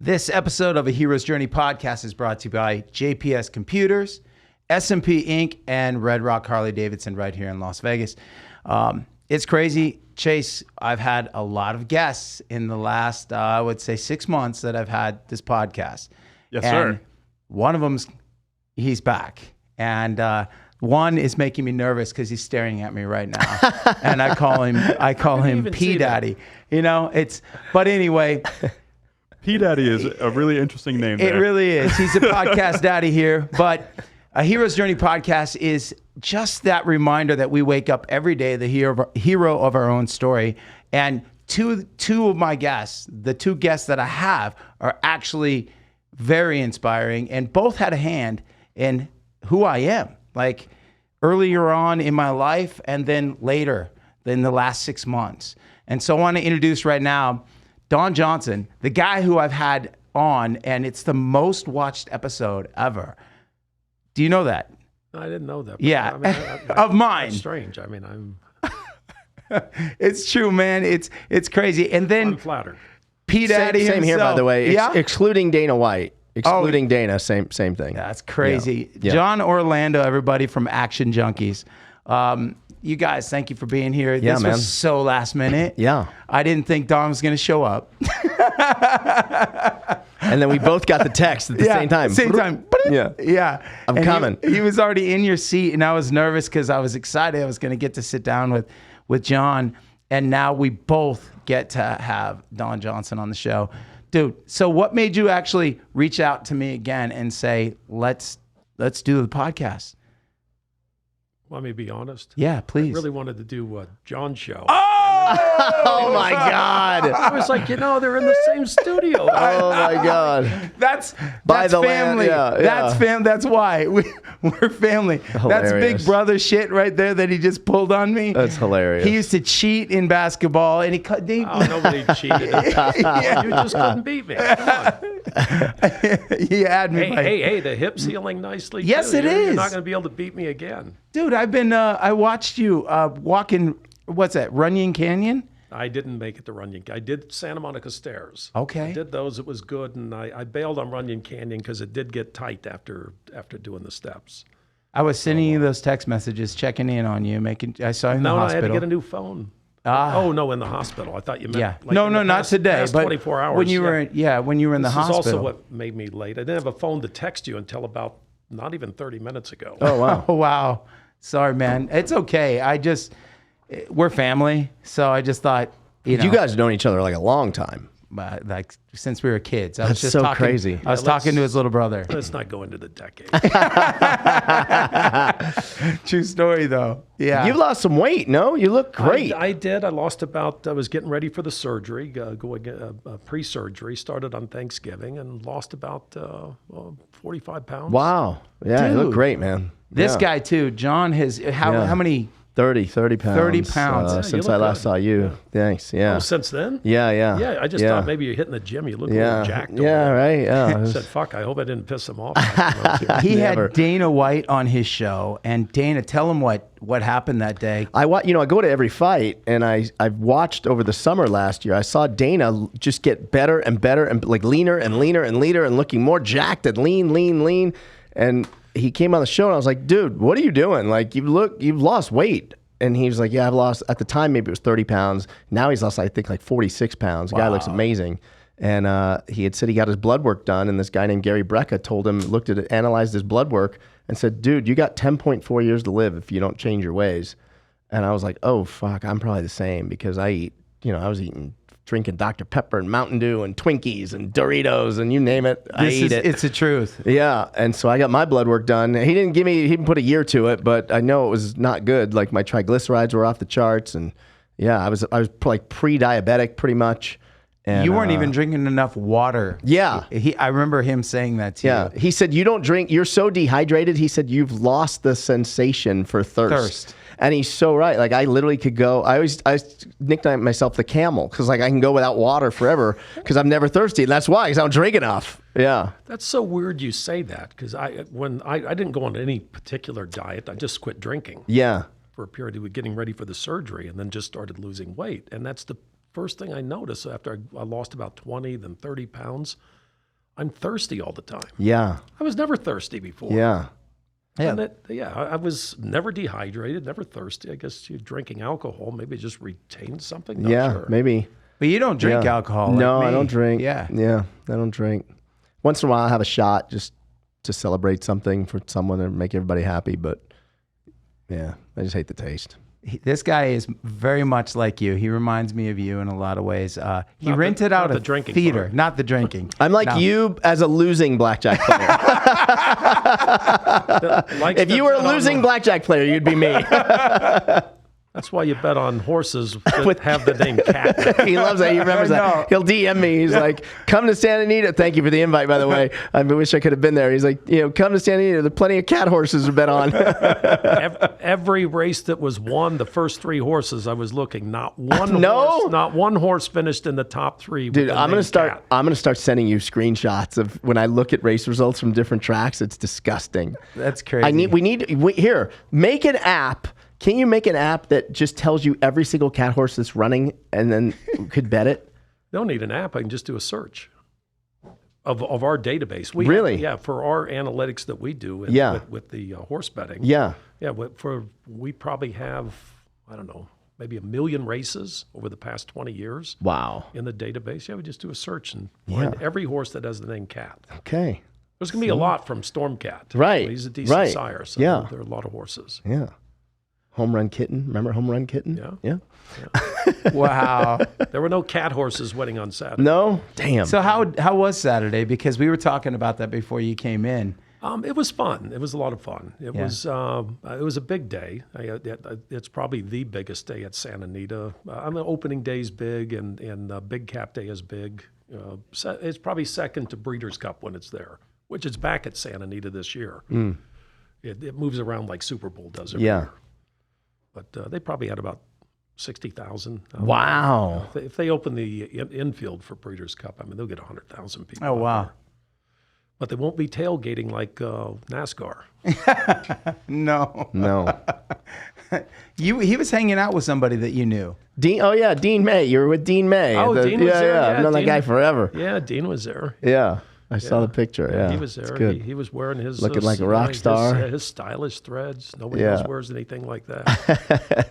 This episode of A Hero's Journey podcast is brought to you by JPS Computers, S&P Inc., and Red Rock Harley-Davidson right here in Las Vegas. It's crazy. Chase, I've had a lot of guests in the last, I would say, 6 months that I've had this podcast. Yes, and sir. One of them's, he's back. And one is making me nervous because he's staring at me right now. And I call him P Daddy. You know, but anyway. P Daddy is a really interesting name there. It really is. He's a podcast daddy here. But A Hero's Journey podcast is just that reminder that we wake up every day the hero of our own story. And two of my guests, the two guests that I have, are actually very inspiring and both had a hand in who I am. Like earlier on in my life and then later in the last 6 months. And so I want to introduce right now Don Johnson, the guy who I've had on, and it's the most watched episode ever. Do you know that? I didn't know that. Yeah, I mean, of mine. That's strange. I mean, I'm It's true, man. It's crazy. And then flattered. P Daddy Same here, by the way. Yeah? Excluding Dana White. Excluding Dana, same thing. That's crazy. Yeah. Jon Orlando, everybody from Action Junkeez. You guys, thank you for being here. Yeah, this man. was so last minute. Yeah. I didn't think Don was going to show up. And then we both got the text at the same time. Same time. Yeah. Yeah. I'm And coming. He was already in your seat, and I was nervous because I was excited. I was going to get to sit down with Jon, and now we both get to have Don Johnson on the show. Dude, so what made you actually reach out to me again and say, let's do the podcast? Let me be honest. Yeah, please. I really wanted to do a John show. Oh my God. I was like, they're in the same studio. Oh my God. That's By the family. land, yeah. That's why we're family. That's Hilarious. big brother shit right there that he just pulled on me. That's hilarious. He used to cheat in basketball, and Nobody cheated. You just couldn't beat me. Come on. he had me. Hey, the hip's healing nicely. Yes, too. it You're is. not going to be able to beat me again. Dude, I've been. I watched you walking. What's that? Runyon Canyon. I didn't make it to Runyon. I did Santa Monica Stairs. Okay. I did those. It was good, and I bailed on Runyon Canyon because it did get tight after doing the steps. I was sending you those text messages, checking in on you, I saw you in the No, I hospital. had to get a new phone. Ah. Oh no, in the hospital. I thought you meant. Yeah. Like No, in the not past- today. past But 24 hours. when you were, when you were in the This hospital. is also what made me late. I didn't have a phone to text you until about not even 30 minutes ago. Oh, wow. Oh, wow. Sorry, man. It's okay. We're family, so I just thought, you guys have known each other like a long time. like since we were kids. I was That's just so talking, crazy. I was talking to his little brother. Let's not go into the decade. True story, though. Yeah. You've lost some weight, no? You look great. I did. I lost I was getting ready for the surgery, pre-surgery. Started on Thanksgiving and lost about 45 pounds. Wow. Yeah, you Dude. look great, man. This Yeah. guy, too, John, how many? 30 pounds. 30 pounds. Yeah, you Since look I last good. saw you. Thanks. Yeah. Oh, since then? Yeah. Yeah, I just thought maybe you're hitting the gym. You look a little jacked. Yeah, right. Yeah. I said, fuck, I hope I didn't piss him off. He Never. had Dana White on his show, and Dana, tell him what happened that day. I go to every fight, and I've watched over the summer last year. I saw Dana just get better and better, and like leaner and leaner and leaner, and looking more jacked and lean. And he came on the show, and I was like, dude, what are you doing? Like, you've lost weight. And he was like, yeah, I've lost, at the time, maybe it was 30 pounds. Now he's lost, I think, like 46 pounds. The guy looks amazing. And he had said he got his blood work done, and this guy named Gary Brecka told him, looked at it, analyzed his blood work, and said, dude, you got 10.4 years to live if you don't change your ways. And I was like, oh, fuck, I'm probably the same, because I was drinking Dr. Pepper and Mountain Dew and Twinkies and Doritos and you name it. I ate it. It's the truth. Yeah, and so I got my blood work done. He didn't put a year to it, but I know it was not good. Like my triglycerides were off the charts, and yeah, I was like pre-diabetic pretty much. And, You weren't even drinking enough water. Yeah. I remember him saying that to Yeah, you. he said you don't drink. You're so dehydrated. He said you've lost the sensation for thirst. And he's so right. Like I literally could go. I nicknamed myself the camel because like I can go without water forever because I'm never thirsty. And that's why, because I don't drink enough. Yeah. That's so weird you say that, because I didn't go on any particular diet. I just quit drinking Yeah. for a period of getting ready for the surgery, and then just started losing weight. And that's the first thing I noticed after I lost about 20, then 30 pounds. I'm thirsty all the time. Yeah. I was never thirsty before. Yeah. Yeah. I was never dehydrated, never thirsty. I guess you're drinking alcohol, maybe just retained something. Not Yeah. sure. Maybe. But you don't drink Yeah. alcohol. Like No, me. I don't drink. Yeah. Yeah. I don't drink. Once in a while, I have a shot just to celebrate something for someone and make everybody happy. But yeah, I just hate the taste. This guy is very much like you. He reminds me of you in a lot of ways. He Not rented the- out not the a drinking theater, part. not the drinking. I'm like No. you as a losing blackjack player. Likes If to you were a bet on- losing blackjack player, you'd be me. That's why you bet on horses that have the name Cat. He loves that. He remembers I know. that. He'll DM me. He's like, come to Santa Anita. Thank you for the invite, by the way. I wish I could have been there. He's like, come to Santa Anita. There's plenty of cat horses to bet on. Every race that was won, the first 3 horses I was looking, not one horse finished in the top 3. Dude, I'm gonna start. Cat. I'm gonna start sending you screenshots of when I look at race results from different tracks. It's disgusting. That's crazy. Here, make an app. Can you make an app that just tells you every single cat horse that's running, and then could bet it? Don't need an app. I can just do a search of our database. Really? Yeah, for our analytics that we do with the horse betting. Yeah. Yeah, we probably have, I don't know, maybe 1 million races over the past 20 years Wow. in the database. Yeah, we just do a search and find every horse that has the name Cat. Okay. There's going to be a lot from Storm Cat. Right, He's a decent right. sire, so Yeah. there are a lot of horses. Yeah. Home Run Kitten. Remember Home Run Kitten? Yeah. Yeah. Wow. There were no cat horses winning on Saturday. No? Damn. So how was Saturday? Because we were talking about that before you came in. It was fun. It was a lot of fun. It was a big day. It's probably the biggest day at Santa Anita. The opening day is big, and Big Cap Day is big. It's probably second to Breeders' Cup when it's there, which is back at Santa Anita this year. It moves around like Super Bowl does every year. But they probably had about 60,000. Wow. If they open the infield for Breeders' Cup, I mean, they'll get 100,000 people. Oh, out wow. there. But they won't be tailgating like NASCAR. No. He was hanging out with somebody that you knew. Dean. Oh yeah, Dean May. You were with Dean May. Oh, Dean was there, Yeah, yeah, I've known that Dean- guy forever. Yeah, Dean was there. Yeah. I saw the picture. Yeah. He was It's there. good. He was wearing his Looking like a rock star. His stylish threads. Nobody Yeah. else wears anything like that,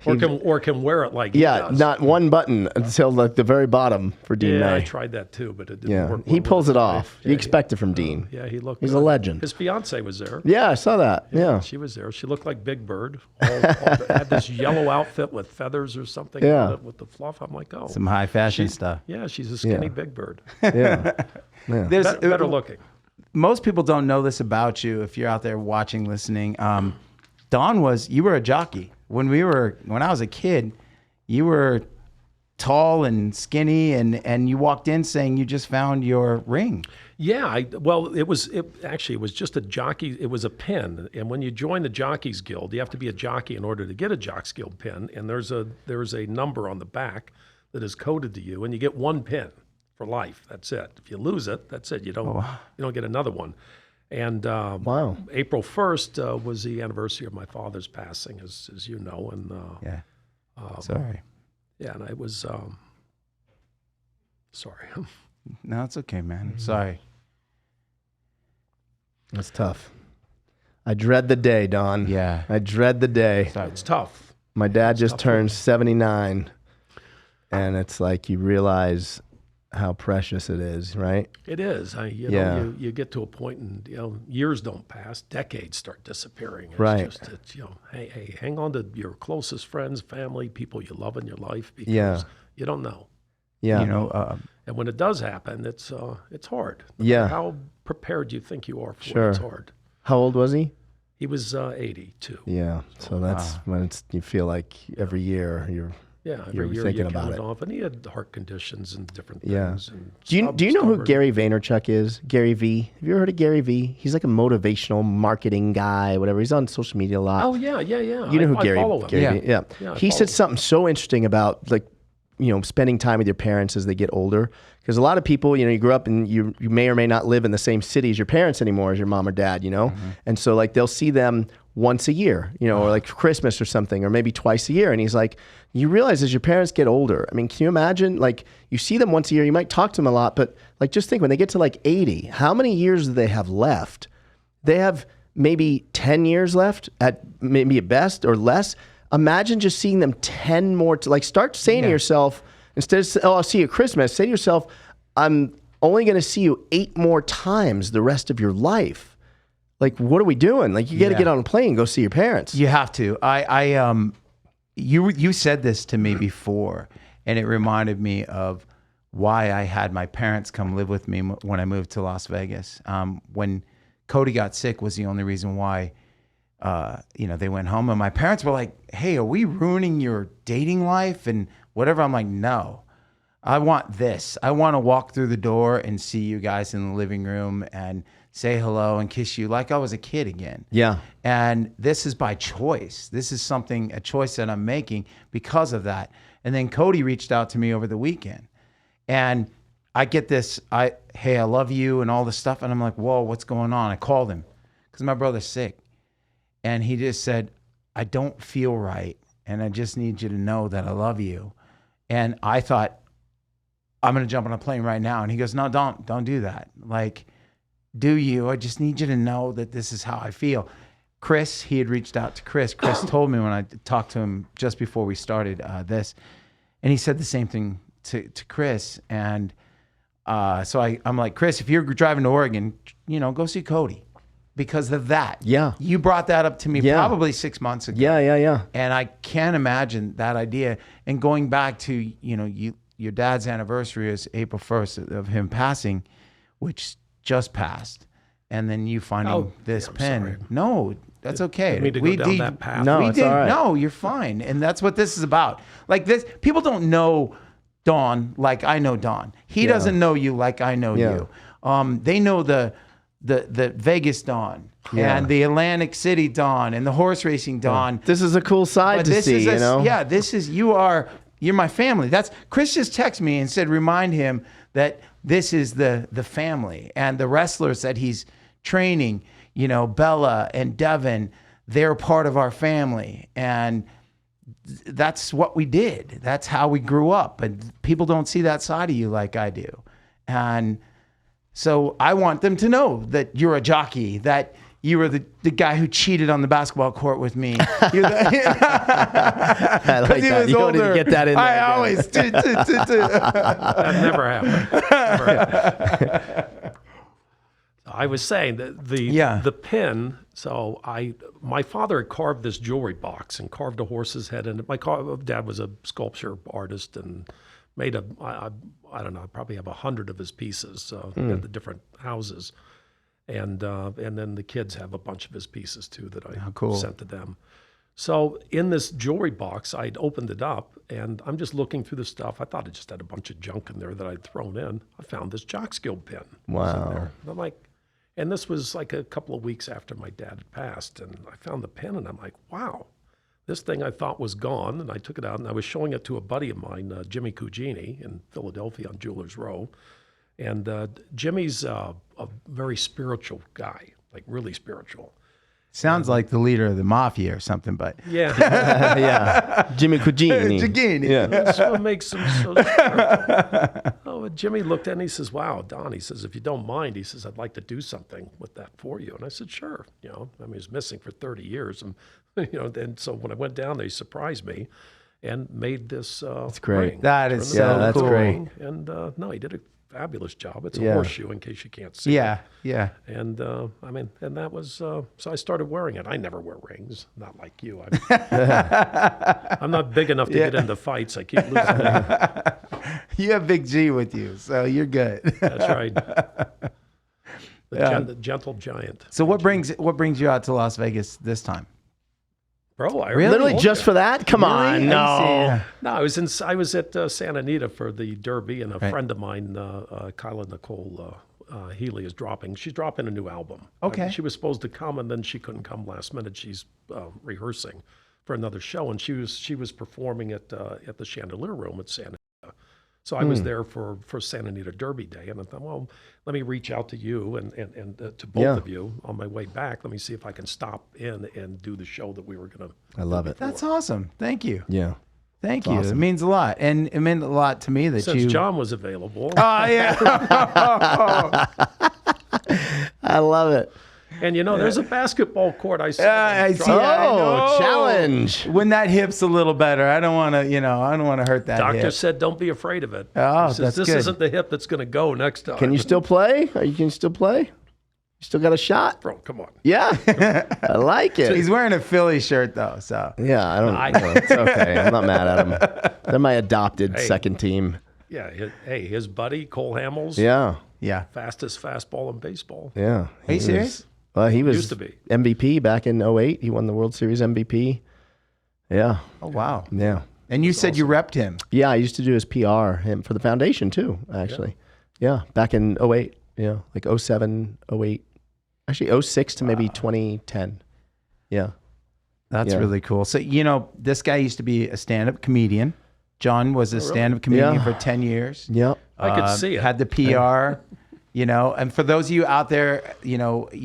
or can wear it like he Yeah, does. not one button until like the very bottom for Dean Yeah, I May. tried that too, but it didn't Yeah, work. he well pulls with it his off. wife. You Yeah, expect it from Dean. Yeah, he looked. He's a legend. His fiance was there. Yeah, I saw that. Yeah. She was there. She looked like Big Bird. Had this yellow outfit with feathers or something. Yeah. on it with the fluff. I'm like, oh, Some high fashion stuff. yeah, she's a skinny Yeah. Big Bird. Yeah. There's Better looking. Most people don't know this about you if you're out there watching, listening. You were a jockey. When I was a kid, you were tall and skinny, and you walked in saying you just found your ring. Yeah, it was just a jockey. It was a pin, and when you join the Jockeys Guild, you have to be a jockey in order to get a Jocks Guild pin. And there's a number on the back that is coded to you, and you get one pin for life. That's it. If you lose it, that's it. You don't get another one. And Wow. April 1st was the anniversary of my father's passing, as you know. And Yeah. Sorry. yeah, and I was sorry. No, it's okay, man. Sorry. That's tough. I dread the day, Don. Yeah. I dread the day. It's tough. My dad just turned 79, and it's like you realize how precious it is, right? It is. You get to a point, and years don't pass, decades start disappearing. It's Right. Just, hey, hang on to your closest friends, family, people you love in your life, because Yeah. you don't know. Yeah. And when it does happen, it's hard. No Yeah. matter how prepared you think you are for Sure. it, it's hard. How old was he? He was 82. Yeah. So that's when you feel like every year you're. Yeah, You're every year thinking you about count it. off, and he had heart conditions and different Yeah. things. And Do you know who stubborn. Gary Vaynerchuk is? Gary V. Have you ever heard of Gary V? He's like a motivational marketing guy, whatever. He's on social media a lot. Oh yeah. You know who I Gary? follow him. Gary V. Yeah. Yeah, I He follow said him. something so interesting about spending time with your parents as they get older. Because a lot of people, you grew up and you may or may not live in the same city as your parents anymore, as your mom or dad, And so like they'll see them once a year, or like Christmas or something, or maybe twice a year. And he's like, you realize as your parents get older, I mean, can you imagine, like you see them once a year, you might talk to them a lot, but like just think when they get to like 80, how many years do they have left? They have maybe 10 years left at maybe at best or less. Imagine just seeing them 10 more, like start saying to yourself, instead of, I'll see you at Christmas, say to yourself, I'm only going to see you 8 more times the rest of your life. Like, what are we doing? Like, you got to get on a plane and go see your parents. You have to. You said this to me before, and it reminded me of why I had my parents come live with me when I moved to Las Vegas. When Cody got sick was the only reason why, they went home. And my parents were like, hey, are we ruining your dating life and whatever? I'm like, no, I want this. I want to walk through the door and see you guys in the living room and say hello and kiss you like I was a kid again. Yeah. And this is by choice. This is a choice that I'm making because of that. And then Cody reached out to me over the weekend. And I get this, hey, I love you and all this stuff. And I'm like, whoa, what's going on? I called him because my brother's sick. And he just said, I don't feel right. And I just need you to know that I love you. And I thought, I'm going to jump on a plane right now. And he goes, no, don't do that. Like, do you? I just need you to know that this is how I feel. Chris, he had reached out to Chris. Chris told me when I talked to him just before we started this. And he said the same thing to Chris. And so I'm like, Chris, if you're driving to Oregon, go see Cody because of that. Yeah. You brought that up to me probably 6 months ago. Yeah. And I can't imagine that idea. And going back to, your dad's anniversary is April 1st of him passing, which just passed. And then you finding this pen. Sorry. No, that's okay. Didn't mean to go down that path. No, it's all right. No, you're fine. And that's what this is about. Like this, people don't know Don like I know Don. He doesn't know you like I know you. They know the Vegas Don and the Atlantic City Don and the horse racing Don. This is a cool side to see, Yeah, you're my family. That's Chris just texted me and said, remind him that this is the family and the wrestlers that he's training, Bella and Devin, they're part of our family. And that's what we did. That's how we grew up. And people don't see that side of you like I do. And so I want them to know that you're a jockey, that you were the guy who cheated on the basketball court with me. I like that. You don't need to get that in there. I always do. That never happened. I was saying that the pin. So my father had carved this jewelry box and carved a horse's head, and my dad was a sculpture artist and made I don't know, I probably have 100 of his pieces at the different houses. And then the kids have a bunch of his pieces too that I sent to them. So in this jewelry box, I'd opened it up and I'm just looking through the stuff. I thought it just had a bunch of junk in there that I'd thrown in. I found this Jock Skill pin. Wow. There. And I'm like, and this was like a couple of weeks after my dad had passed, and I found the pin and I'm like, wow, this thing I thought was gone. And I took it out and I was showing it to a buddy of mine, Jimmy Cugini in Philadelphia on Jewelers Row. And Jimmy's a very spiritual guy, like really spiritual. Sounds like the leader of the mafia or something, but yeah, yeah, Jimmy Cugini. Yeah. That's what makes him so spiritual. Oh, Jimmy looked at it and he says, "Wow, Don," he says, "if you don't mind," he says, "I'd like to do something with that for you." And I said, "Sure." I mean, he was missing for 30 years, and and so when I went down, they surprised me and made this. That's great. Ring. That is so that's cool. great. And no, he did a fabulous job. It's a horseshoe in case you can't see. Yeah. And I mean, and that was so I started wearing it. I never wear rings, not like you. I'm not big enough to get into fights. I keep losing them. You have Big G with you, so you're good. That's right. The gentle giant. So what brings you out to Las Vegas this time? Bro, I Literally just for that? Come on, no. No, I was at Santa Anita for the Derby, and a friend of mine, Kyla Nicole Healy, is dropping. She's dropping a new album. Okay. She was supposed to come, and then she couldn't come last minute. She's rehearsing for another show, and she was performing at the Chandelier Room at Santa Anita. So I was there for Santa Anita Derby Day, and I thought, well, let me reach out to you and to both of you on my way back. Let me see if I can stop in and do the show that we were going to. I love it. That's awesome. Thank you. Yeah. Thank you. It means a lot. And it meant a lot to me that Since you. John was available. Oh, yeah. I love it. And there's a basketball court I saw. I see. Drop- I Oh, know. challenge. When that hip's a little better, I don't want to, I don't want to hurt that Doctor hip. said, don't be afraid of it. Oh, He says, that's this good. isn't the hip that's going to go next time. Can you still play? Can you still play? You still got a shot? Bro, come on. Yeah. I like it. He's wearing a Philly shirt, though, so. Yeah, I don't know. It's okay. I'm not mad at him. They're my adopted second team. Yeah. His buddy, Cole Hamels. Yeah. Yeah. Fastest fastball in baseball. Yeah. Are you serious? Well, he was Used to be. MVP back in 08. He won the World Series MVP. Yeah. Oh, wow. Yeah. And you said you repped him. Yeah, I used to do his PR him for the foundation too, actually. Yeah, back in 08. Yeah, like 07, 08. Actually 06 to maybe 2010. Yeah. That's Yeah. really cool. So, this guy used to be a stand-up comedian. John was a stand-up comedian Yeah. for 10 years. Yep. I could see it. Had the PR, and for those of you out there, you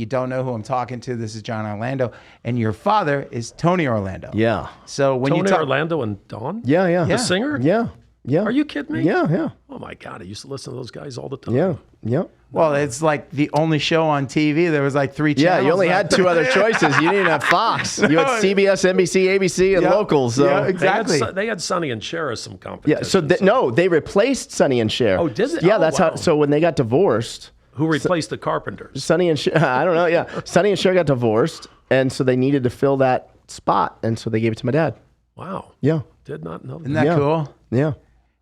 don't know who I'm talking to. This is Jon Orlando, and your father is Tony Orlando. Yeah. So when Tony you talk, Orlando and Don? Yeah, yeah. The singer? Yeah. Yeah. Are you kidding me? Yeah, yeah. Oh, my God. I used to listen to those guys all the time. Yeah. Yep. well, it's like the only show on TV. There was like 3 Yeah, channels. you only had 2 other choices. You didn't have Fox. You had CBS, NBC, ABC, and Yep. locals. So. Yeah, exactly. They had Sonny and Cher as some competition. Yeah, so no, they replaced Sonny and Cher. Oh, did they? Yeah, Oh, that's wow. how. So when they got divorced, Who replaced the Carpenters? Sonny and Cher, I don't know. Yeah, Sonny and Cher got divorced, and so they needed to fill that spot, and so they gave it to my dad. Wow. Yeah, Did not know Isn't that. that Yeah. cool? yeah,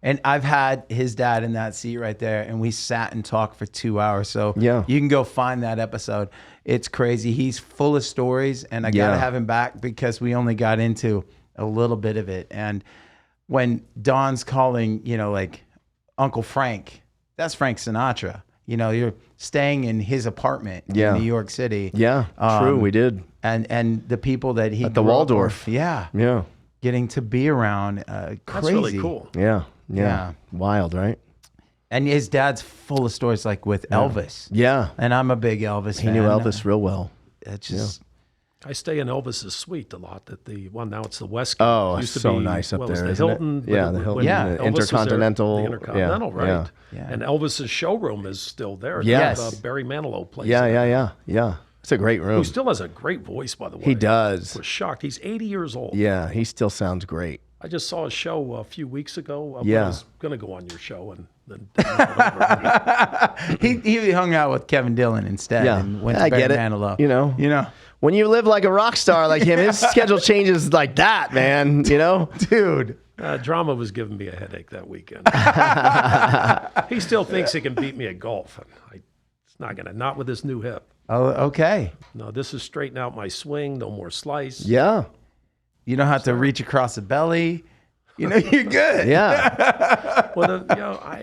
And I've had his dad in that seat right there, and we sat and talked for 2 hours. So Yeah. you can go find that episode. It's crazy. He's full of stories, and I gotta Yeah. have him back because we only got into a little bit of it. And when Don's calling, like Uncle Frank, that's Frank Sinatra. You're staying in his apartment Yeah. in New York City. yeah. True, we did. And the people that he At the grew up Waldorf. with, yeah, Yeah, getting to be around, crazy. That's really cool. yeah, yeah. Yeah. Wild, right? And his dad's full of stories, like with Elvis. Yeah, And I'm a big Elvis fan. he knew Elvis real well. It just, I stay in Elvis's suite a lot. At the one now, it's the Westgate. Oh, Used to so be, nice up what was there, the isn't it? Hilton. Yeah, when- the Hilton, when Yeah. the Elvis was there, Intercontinental. the Intercontinental, yeah, right? Yeah, Yeah. And Elvis's showroom is still there. Yes. Barry Manilow plays. yeah, in it. yeah, yeah, yeah. It's a great room. Who still has a great voice, by the way. He does. I was shocked. He's 80 years old. Yeah, he still sounds great. I just saw a show a few weeks ago. I Yeah. was going to go on your show and then didn't have it over. he hung out with Kevin Dillon instead Yeah. and went I to Barry get it. Manilow. You know. You know? When you live like a rock star like him, his schedule changes like that, man. You know? Dude. Drama was giving me a headache that weekend. He still thinks he can beat me at golf. And it's not going to, not with this new hip. Oh, okay. No, this is straighten out my swing, no more slice. Yeah. You don't have to reach across the belly. You're good. Yeah. Well,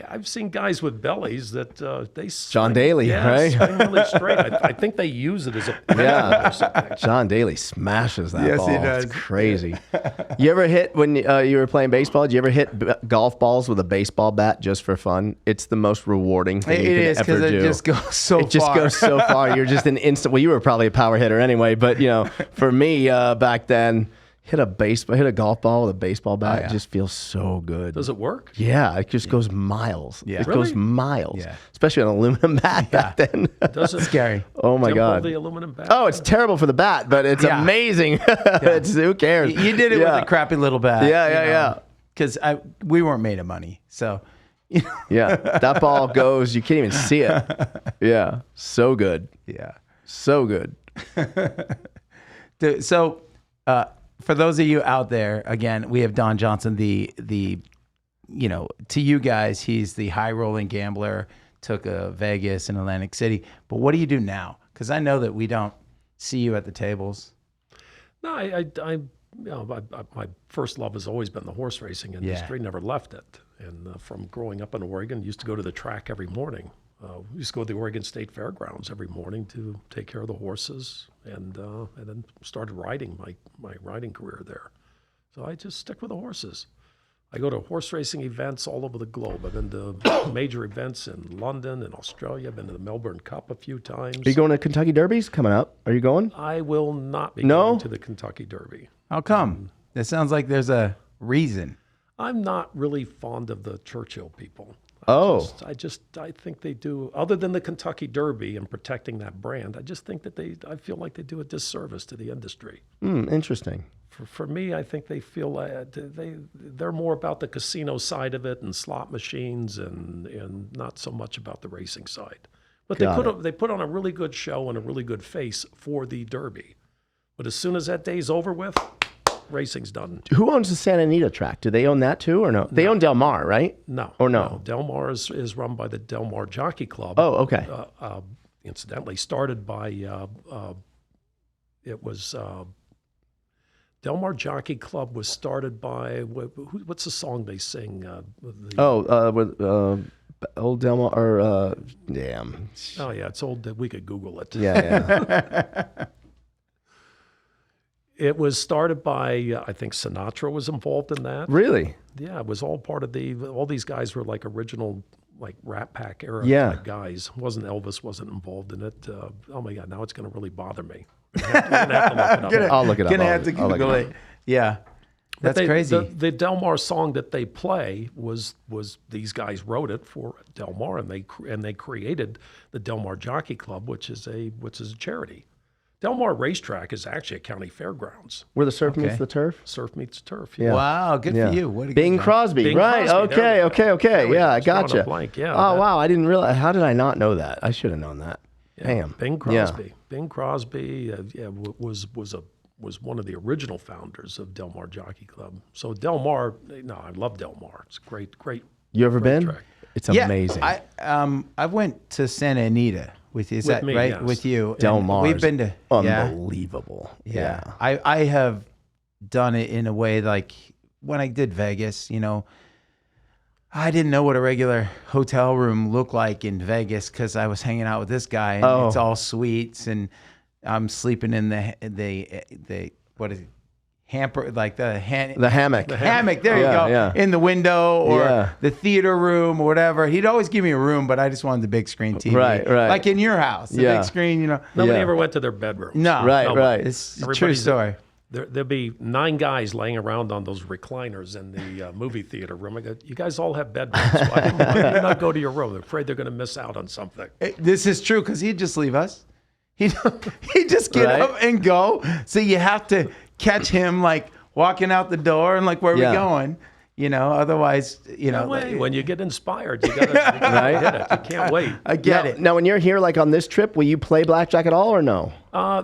I've seen guys with bellies that they John Daly, yeah, right? swing really straight. I think they use it as a Yeah. or something. John Daly smashes that Yes, ball. he does. It's crazy. You ever hit, when you were playing baseball, did you ever hit golf balls with a baseball bat just for fun? It's the most rewarding thing It you is can ever because do. it just goes so It just far. goes so far. You're just an instant. Well, you were probably a power hitter anyway, but for me back then, hit a golf ball with a baseball bat. yeah. It just feels so good. Does it work? Yeah, it just goes miles. Yeah. It Really? goes miles. Yeah. Especially an aluminum bat back then. Does it Scary. Oh my dimple God. the aluminum bat? Oh, it's terrible for the bat, but it's Yeah. amazing. Who cares? You did it Yeah. with a crappy little bat. Yeah, yeah. Because we weren't made of money. So, Yeah, that ball goes. You can't even see it. Yeah, so good, yeah. so good. So, for those of you out there, again, we have Don Johnson, the to you guys, he's the high rolling gambler, took a Vegas and Atlantic City. But what do you do now? Because I know that we don't see you at the tables. No, my first love has always been the horse racing industry. Never left it. And from growing up in Oregon, used to go to the track every morning. We used to go to the Oregon State Fairgrounds every morning to take care of the horses, and then started riding my riding career there. So I just stick with the horses. I go to horse racing events all over the globe. I've been to major events in London and Australia. I've been to the Melbourne Cup a few times. Are you going to Kentucky Derbies coming up? Are you going? I will not be No? going to the Kentucky Derby. How come? That sounds like there's a reason. I'm not really fond of the Churchill people. I think they do, other than the Kentucky Derby and protecting that brand, I just think that I feel like they do a disservice to the industry. Interesting. For me, I think they feel they're more about the casino side of it and slot machines and not so much about the racing side. But they put on a really good show and a really good face for the Derby. But as soon as that day's over with, racing's done. Who owns the Santa Anita track? Do they own that too or no? They own Del Mar, right? No. Or no? Del Mar is run by the Del Mar Jockey Club. Oh, okay. Incidentally, started by Del Mar Jockey Club was started by what's the song they sing? Old Del Mar or damn. Oh yeah, it's old. We could Google it. Yeah. It was started by I think Sinatra was involved in that. Really? Yeah, it was all part of all these guys were like original like Rat Pack era type guys. Elvis wasn't involved in it. Oh my God, now it's going to really bother me. You're gonna have to look it up. I'll look it up. Gonna have to Google it. Yeah. That's crazy. The Del Mar song that they play was these guys wrote it for Del Mar, and they created the Del Mar Jockey Club, which is a charity. Del Mar Racetrack is actually a county fairgrounds. Where the surf meets the turf? Surf meets turf. Yeah. Wow, good for you. What a good Bing job. Crosby, Bing right? Crosby, Okay. Yeah, I gotcha. Blank. Yeah. Oh wow, I didn't realize. How did I not know that? I should have known that. Damn. Bing Crosby. Bing Crosby was one of the original founders of Del Mar Jockey Club. So Del Mar, I love Del Mar. It's great. You ever been? track. It's amazing. I went to Santa Anita with you. Is that me, right? yes. With you. Del And Mar. We've been to unbelievable. Yeah. I have done it in a way like when I did Vegas, I didn't know what a regular hotel room looked like in Vegas because I was hanging out with this guy and it's all suites and I'm sleeping in the what is it? Hamper, like the hammock. The hammock, there you go. Yeah. In the window or the theater room or whatever. He'd always give me a room, but I just wanted the big screen TV. Right. Like in your house, the big screen, Nobody ever went to their bedroom. No. Right. It's a true story. There'd be 9 guys laying around on those recliners in the movie theater room. I go, you guys all have bedrooms. Why do you not go to your room? They're afraid they're going to miss out on something. This is true because he'd just leave us. He'd just get up and go. So you have to catch him like walking out the door and like, where are we going? Otherwise, No way. When you get inspired, you gotta hit it. You can't wait. I get it. Now, when you're here, like on this trip, will you play blackjack at all or no?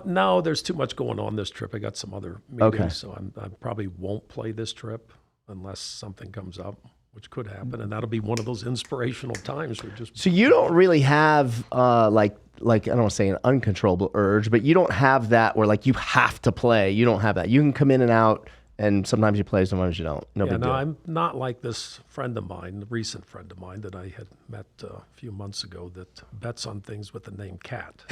No, there's too much going on this trip. I got some other meetings, so I probably won't play this trip unless something comes up, which could happen, and that'll be one of those inspirational times. So you don't really have like I don't want to say an uncontrollable urge, but you don't have that where like you have to play. You don't have that. You can come in and out, and sometimes you play, sometimes you don't. No big deal. I'm not like this friend of mine, the recent friend of mine that I had met a few months ago that bets on things with the name Cat.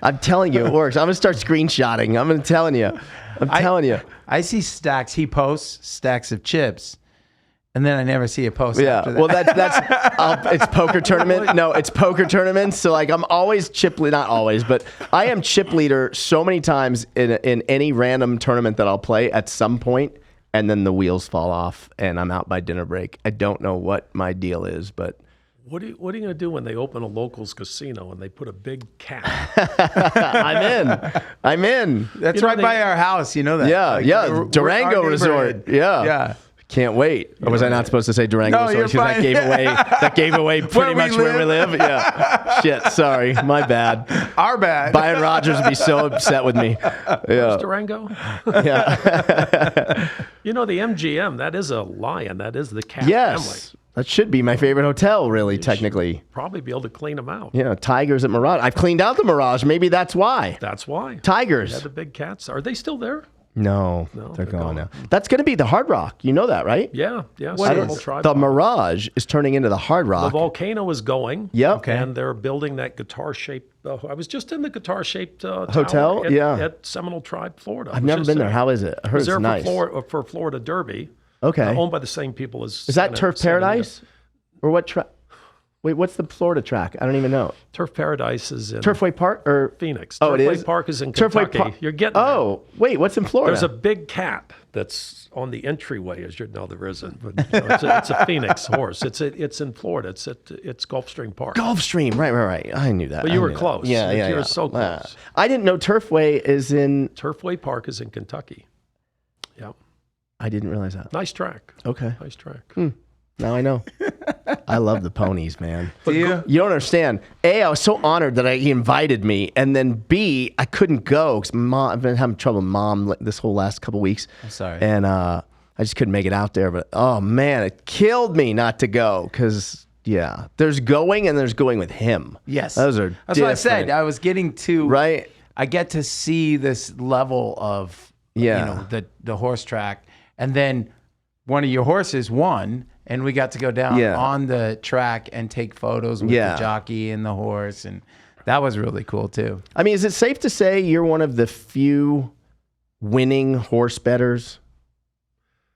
I'm telling you, it works. I'm gonna start screenshotting. I'm telling you. I see stacks. He posts stacks of chips. And then I never see a post after that. Well, that's it's poker tournament. No, it's poker tournaments. So like I'm always not always, but I am chip leader so many times in any random tournament that I'll play at some point, and then the wheels fall off and I'm out by dinner break. I don't know what my deal is, but What are you going to do when they open a locals casino and they put a big cat? I'm in. That's right by our house. You know that. Yeah. Durango Resort. Yeah. Can't wait. Or was I not supposed to say Durango Resort? You're Because that gave away pretty much where we live. Yeah. Shit. Sorry. My bad. Our bad. Byron Rogers would be so upset with me. Yeah. Durango? Yeah. The MGM, that is a lion. That is the cat Yes. family. That should be my favorite hotel, really, technically. Probably be able to clean them out. Yeah. Tigers at Mirage. I've cleaned out the Mirage. Maybe that's why. That's why. Tigers. Yeah, the big cats. Are they still there? No, No, they're they're gone gone. now. That's going to be the Hard Rock. You know that, right? Yeah. What Seminole is- Tribe. The Mirage is turning into the Hard The Rock. volcano is going. Yep. Okay. And they're building that guitar-shaped. I was just in the guitar-shaped Hotel? tower Yeah. at Seminole Tribe, Florida. I've never been there. How is it? I I heard was it's there nice. for Florida Derby. Okay. Owned by the same people as. Is that Turf Paradise? Or what track? Wait, what's the Florida track? I don't even know. Turf Paradise is in Turfway Park or Phoenix. Oh, it Turfway is? Park is in Turfway Kentucky. Park. You're getting there. Oh, wait, what's in Florida? There's a big cat that's on the entryway, as you know. There isn't, but it's a Phoenix horse. It's in Florida. It's Gulfstream Park. Gulfstream. Right. I knew that. But I you were knew that. close. Yeah, You yeah. were so Yeah. close. I didn't know Turfway is in. Turfway Park is in Kentucky. Yeah, I didn't realize that. nice track. Okay. Nice track. Now I know. I love the ponies, man. Do you? You don't understand. A, I was so honored that he invited me, and then B, I couldn't go because I've been having trouble with Mom this whole last couple weeks. I'm sorry. And I just couldn't make it out there. But oh man, it killed me not to go because there's going and there's going with him. Yes. Those are That's what I said. different. I was getting to Right. I get to see this level of Yeah. the horse track, and then one of your horses won, and we got to go down Yeah. on the track and take photos with Yeah. the jockey and the horse, and that was really cool too. I mean, is it safe to say you're one of the few winning horse bettors?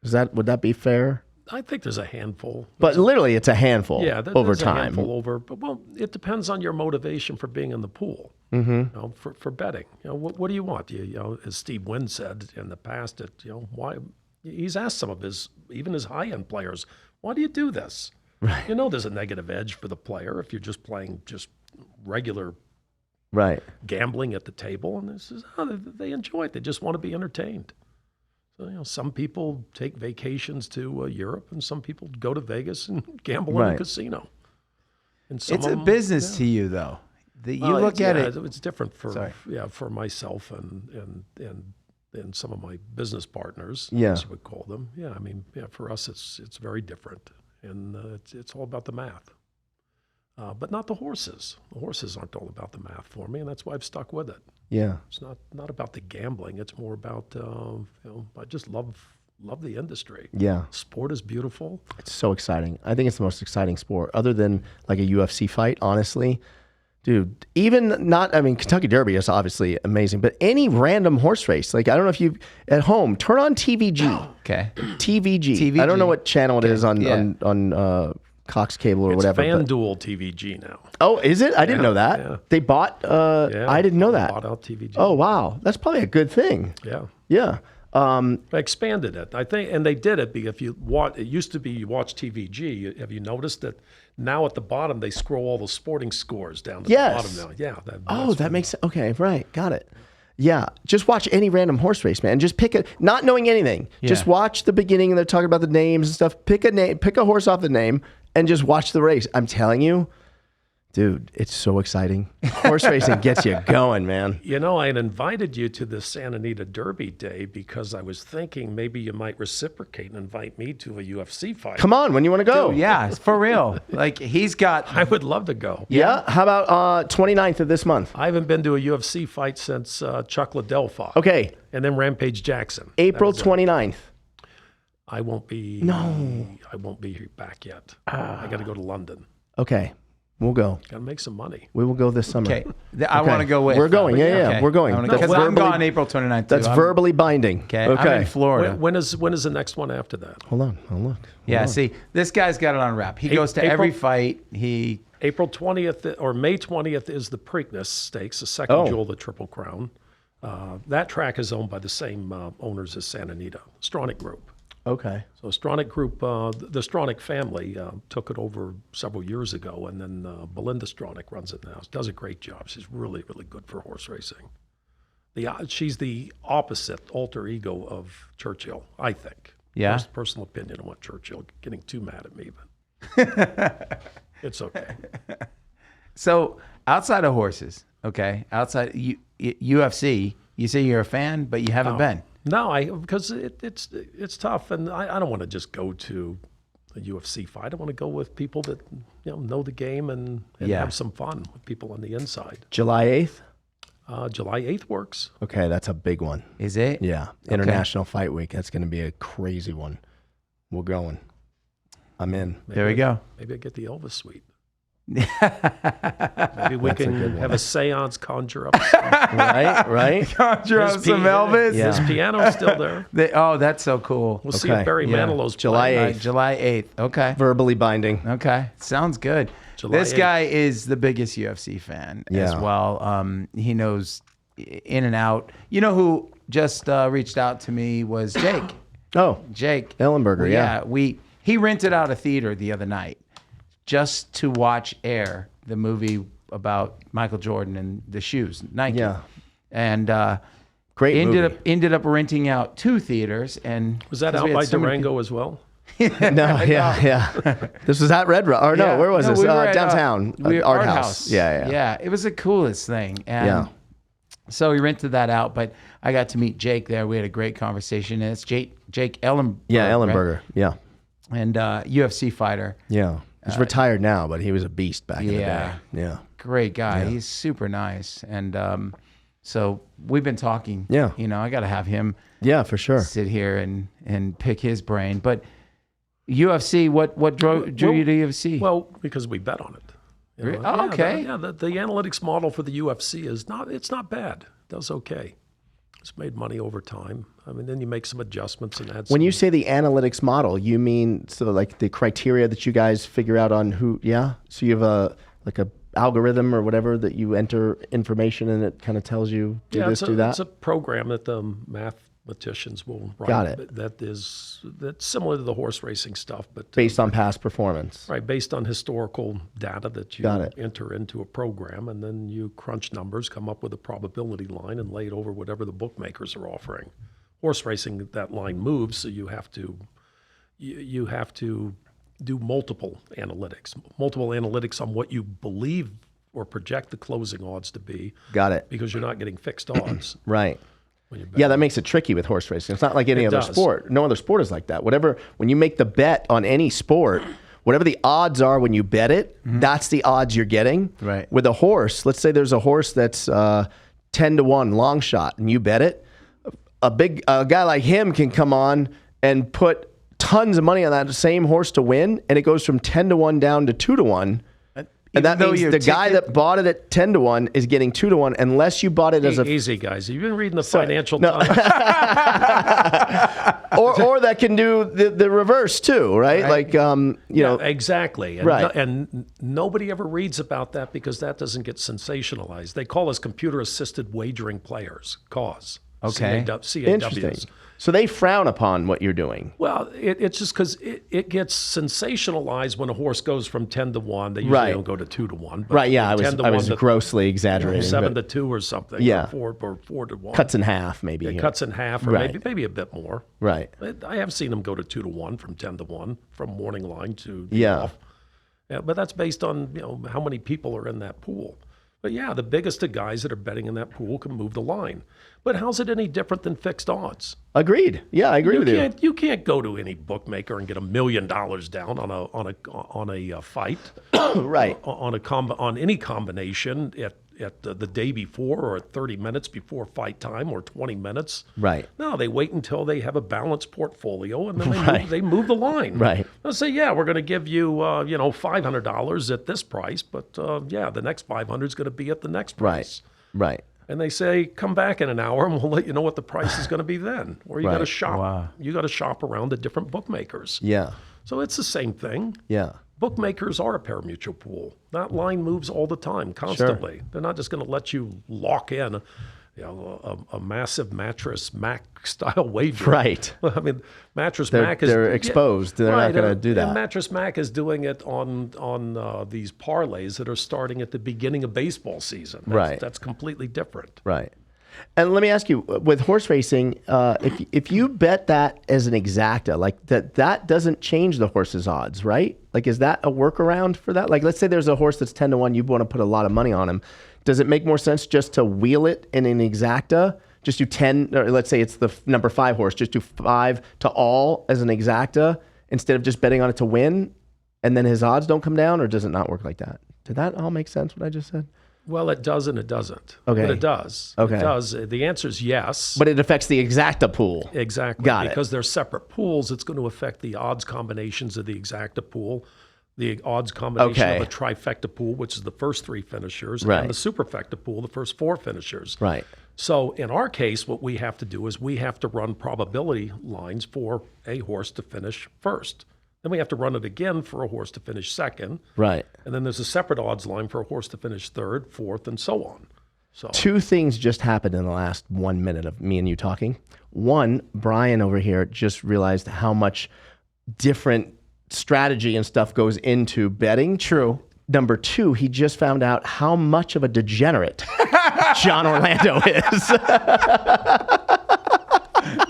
Would that be fair? I think there's a handful. But literally, it's a handful. Yeah, over there's a time. handful over. But well, it depends on your motivation for being in the pool. For betting. What do you want? As Steve Wynn said in the past, why he's asked some of his high-end players, why do you do this? Right. There's a negative edge for the player if you're just playing just regular Right. gambling at the table, and this is how they enjoy it. They just want to be entertained. So some people take vacations to Europe, and some people go to Vegas and gamble in Right. a casino. And It's some a of them- business to you, though. You Well, look at it. It's different for Sorry. for myself and some of my business partners, Yeah. as you would call them. Yeah, I mean, for us, it's very different, and it's all about the math. But not the horses. The horses aren't all about the math for me, and that's why I've stuck with it. Yeah. It's not about the gambling. It's more about I just love the industry. Yeah. Sport is beautiful. It's so exciting. I think it's the most exciting sport, other than like a UFC fight, honestly. Dude, Kentucky Derby is obviously amazing, but any random horse race, like I don't know if you at home turn on TVG. Okay. TVG. I don't know what channel it is on Yeah. on Cox Cable or It's whatever. but- FanDuel TVG now. Oh, is it? I didn't know that. yeah. They bought. Yeah, I didn't know that. Bought out TVG. Oh wow, that's probably a good thing. Yeah. Yeah. They expanded it, I think, and they did it because if you watch, it used to be you watch TVG. Have you noticed that now at the bottom they scroll all the sporting scores down to Yes. the bottom now? Yeah. Oh, that makes sense. Okay, right, got it. Yeah, just watch any random horse race, man. Just pick not knowing anything. Just watch the beginning, and they're talking about the names and stuff. Pick a horse off the name, and just watch the race. I'm telling you, dude, it's so exciting. Horse racing gets you going, man. I had invited you to the Santa Anita Derby Day because I was thinking maybe you might reciprocate and invite me to a UFC fight. Come on, when you want to go? Yeah, it's for real. Like he's got. I would love to go. Yeah. How about 29th of this month? I haven't been to a UFC fight since Chuck Liddell fought. Okay, And then Rampage Jackson. April 29th. I won't be. No. I won't be back yet. I got to go to London. Okay, we'll go. Got to make some money. We will go this summer. Okay. I want to go with. We're going. Yeah, Okay. we're going. Because That's I'm verbally- gone April 29th. Too. That's I'm- verbally binding. Okay. I'm in Florida. When is the next one after that? Hold on. I'll look. Yeah, see, this guy's got it on wrap. He goes to April- every fight. April 20th or May 20th is the Preakness Stakes, the second Oh. jewel of the Triple Crown. That track is owned by the same owners as Santa Anita, Stronach Group. Okay. So Stronach Group, the Stronach family took it over several years ago, and then Belinda Stronach runs it now. She does a great job. She's really, really good for horse racing. She's the opposite alter ego of Churchill, I think. Yeah? Personal opinion. I want Churchill getting too mad at me, but it's okay. So outside of horses, okay, outside UFC, you say you're a fan, but you haven't been. No, because it's tough, and I don't want to just go to a UFC fight. I want to go with people that know the game and Yeah. have some fun with people on the inside. July 8th. July 8th works. Okay, that's a big one. Is it? Yeah, International Fight Week. That's going to be a crazy one. We're going. I'm in. There we go. Maybe I get the Elvis suite. Maybe we can have a seance, conjure up some. Right? Conjure up some Elvis. Yeah. His piano's still there. Oh, that's so cool. We'll see Okay. if Barry Yeah. Manilow's July playing. 8th. July 8th. Okay. Verbally binding. Okay. Sounds good. July This 8th. guy is the biggest UFC fan as Yeah. well. He knows in and out. You know who just reached out to me was Jake. Oh, Jake Ellenberger, yeah. He rented out a theater the other night just to watch Air, the movie about Michael Jordan and the shoes, Nike. Yeah. And Great movie. ended up renting out 2 theaters. And Was that 'cause we out had by so many Durango as well? No, yeah. This was at Red Rock. Or no, Yeah. where was No, this? we were at, Downtown. Art House. Yeah. Yeah, it was the coolest thing. And Yeah. so we rented that out, but I got to meet Jake there. We had a great conversation. And it's Jake Ellenberger. Yeah, right? Ellenberger. Yeah. And UFC fighter. Yeah. He's retired now, but he was a beast back in the day. Yeah. Yeah. Great guy. He's super nice. And so we've been talking. Yeah. You know, I got to have him Yeah, for sure. sit here and pick his brain. But UFC, what drew you to UFC? Well, because we bet on it. You know, Oh, okay. The analytics model for the UFC it's not bad. It does okay. It's made money over time. I mean, then you make some adjustments and add. When some, you say the analytics model, you mean so like the criteria that you guys figure out on who? Yeah. So you have a algorithm or whatever that you enter information and it kind of tells you do this, do that. It's a program that the mathematicians will write. Got it. That's similar to the horse racing stuff, but Based on past performance. right, based on historical data that you Got it. enter into a program, and then you crunch numbers, come up with a probability line, and lay it over whatever the bookmakers are offering. Horse racing, that line moves, so you have to do multiple analytics on what you believe or project the closing odds to be, Got it. because you're not getting fixed odds. Right. when you bet. Yeah, that makes it tricky with horse racing. It's not like any It other does. sport. No other sport is like that. When you make the bet on any sport, whatever the odds are when you bet it, that's the odds you're getting. Right. With a horse, let's say there's a horse that's 10-1 long shot, and you bet it. A guy like him can come on and put tons of money on that same horse to win, and it goes from 10-1 down to 2-1. And that means the guy that bought it at 10-1 is getting 2-1, unless you bought it as a Easy, guys. You've been reading the Financial no. Times. or that can do the reverse too, right? Like you know, Exactly. And, Right. and nobody ever reads about that because that doesn't get sensationalized. They call us computer-assisted wagering players, CAWs. Okay. CAWs. interesting. So they frown upon what you're doing. Well, it's just because it gets sensationalized when a horse goes from 10-1. They usually Right. don't go to 2-1. But Right? Yeah, I 10-1 was to grossly exaggerating. 7-2 or something. Yeah. Or 4-1. Cuts in half, maybe. It cuts in half, or Right. maybe a bit more. Right. I have seen them go to 2-1 from 10-1 from morning line to the Yeah. off. Yeah, but that's based on how many people are in that pool. But yeah, the biggest of guys that are betting in that pool can move the line. But how's it any different than fixed odds? Agreed. Yeah, I agree with you. You can't go to any bookmaker and get $1 million down on a fight, Right. on any combination at the day before, or at 30 minutes before fight time, or 20 minutes. Right. No, they wait until they have a balanced portfolio, and then Right. they move the line. Right. They'll say, yeah, we're going to give you $500 at this price, but the next 500 is going to be at the next price. Right. And they say, come back in an hour and we'll let you know what the price is going to be then. Or you got to Right. shop. Wow. You got to shop around the different bookmakers. Yeah. So it's the same thing. Yeah. Bookmakers are a pari-mutuel pool. That line moves all the time, constantly. They're not just going to let you lock in a massive Mattress Mac style wager. Right. I mean, Mattress They're- Mac is they're exposed. They're not gonna do that. And Mattress Mac is doing it on these parlays that are starting at the beginning of baseball season. Right. That's completely different. Right. And let me ask you, with horse racing, if you bet that as an exacta, like that doesn't change the horse's odds, right? Like, is that a workaround for that? Like, let's say there's a horse that's 10-1, you want to put a lot of money on him. Does it make more sense just to wheel it in an exacta? Just do 10, or let's say it's the number 5 horse, just do 5 to all as an exacta instead of just betting on it to win, and then his odds don't come down, or does it not work like that? Did that all make sense, what I just said? Well, it does and it doesn't. Okay. But it does. Okay. It does. The answer is yes. But it affects the exacta pool. Exactly. Got it. Because they're separate pools, it's going to affect the odds combinations of the exacta pool, the odds combination Okay. of a trifecta pool, which is the first 3 finishers, Right. and the superfecta pool, the first 4 finishers. Right. So in our case, what we have to do is we have to run probability lines for a horse to finish first. Then we have to run it again for a horse to finish second. Right. And then there's a separate odds line for a horse to finish third, fourth, and so on. So 2 things just happened in the last 1 minute of me and you talking. One, Bryan over here just realized how much different strategy and stuff goes into betting. True. Number 2, he just found out how much of a degenerate Jon Orlando is.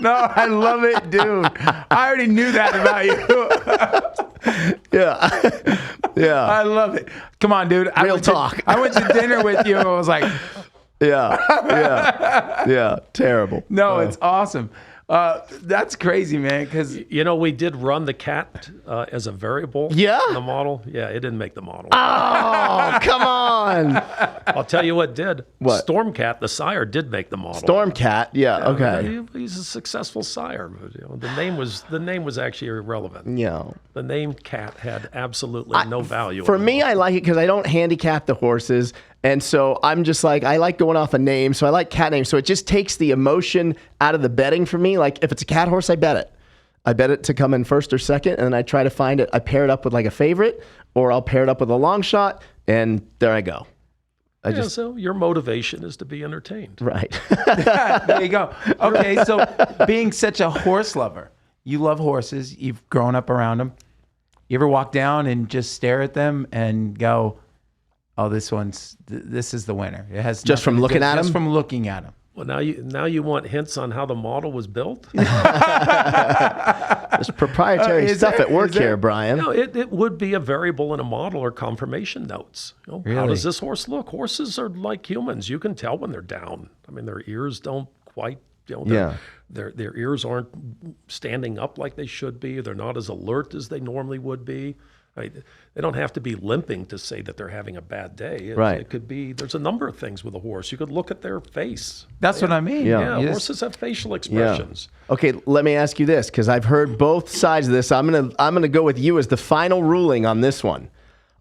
No, I love it, dude. I already knew that about you. Yeah. Yeah. I love it. Come on, dude. Real talk. I went to dinner with you and I was like, Yeah. Yeah. Yeah. Terrible. no, it's awesome. That's crazy, man. Because you know, we did run the cat as a variable Yeah? in the model. Yeah, it didn't make the model. Oh, come on. I'll tell you what did. What? Stormcat, the sire, did make the model. Stormcat. Yeah. Okay. He's a successful sire. But, you know, the name was actually irrelevant. Yeah. The name cat had absolutely no value. For in the me, model. I like it because I don't handicap the horses. And so I'm just like, I like going off a name. So I like cat names. So it just takes the emotion out of the betting for me. Like if it's a cat horse, I bet it. I bet it to come in first or second. And then I try to find it. I pair it up with like a favorite, or I'll pair it up with a long shot. And there I go. So your motivation is to be entertained. Right. there you go. Okay, so being such a horse lover, you love horses. You've grown up around them. You ever walk down and just stare at them and go, "Oh, this is the winner." It has Just from nothing to looking do- at just them? from looking at them. Well, now you want hints on how the model was built? There's proprietary Is stuff there? at work Is there? here, Bryan. No, it would be a variable in a model or confirmation notes. You know, How Really? does this horse look? Horses are like humans. You can tell when they're down. I mean, their ears don't quite, Yeah. their ears aren't standing up like they should be. They're not as alert as they normally would be. Right? They don't have to be limping to say that they're having a bad day. Right. It could be, there's a number of things with a horse. You could look at their face. That's what I mean. Yeah. Yeah, You just- horses have facial expressions. Okay, let me ask you this, because I've heard both sides of this. I'm gonna go with you as the final ruling on this one.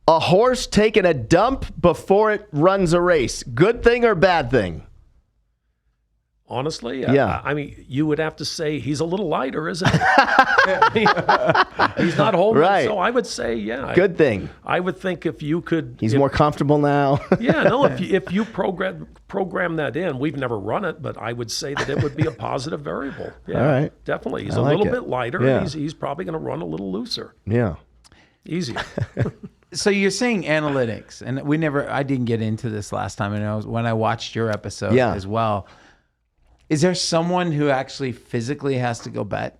A horse taking a dump before it runs a race, good thing or bad thing? Honestly, Yeah. I mean, you would have to say he's a little lighter, isn't he? He's not holding it, Right. so I would say, yeah. Good thing. I would think if you could. He's more comfortable now. Yeah, no. If you program that in, we've never run it, but I would say that it would be a positive variable. Yeah, All right. definitely. He's I a like little it. bit lighter. Yeah. And he's probably going to run a little looser, Yeah. easier. So you're saying analytics, and I didn't get into this last time, and when I watched your episode Yeah. as well. Is there someone who actually physically has to go bet,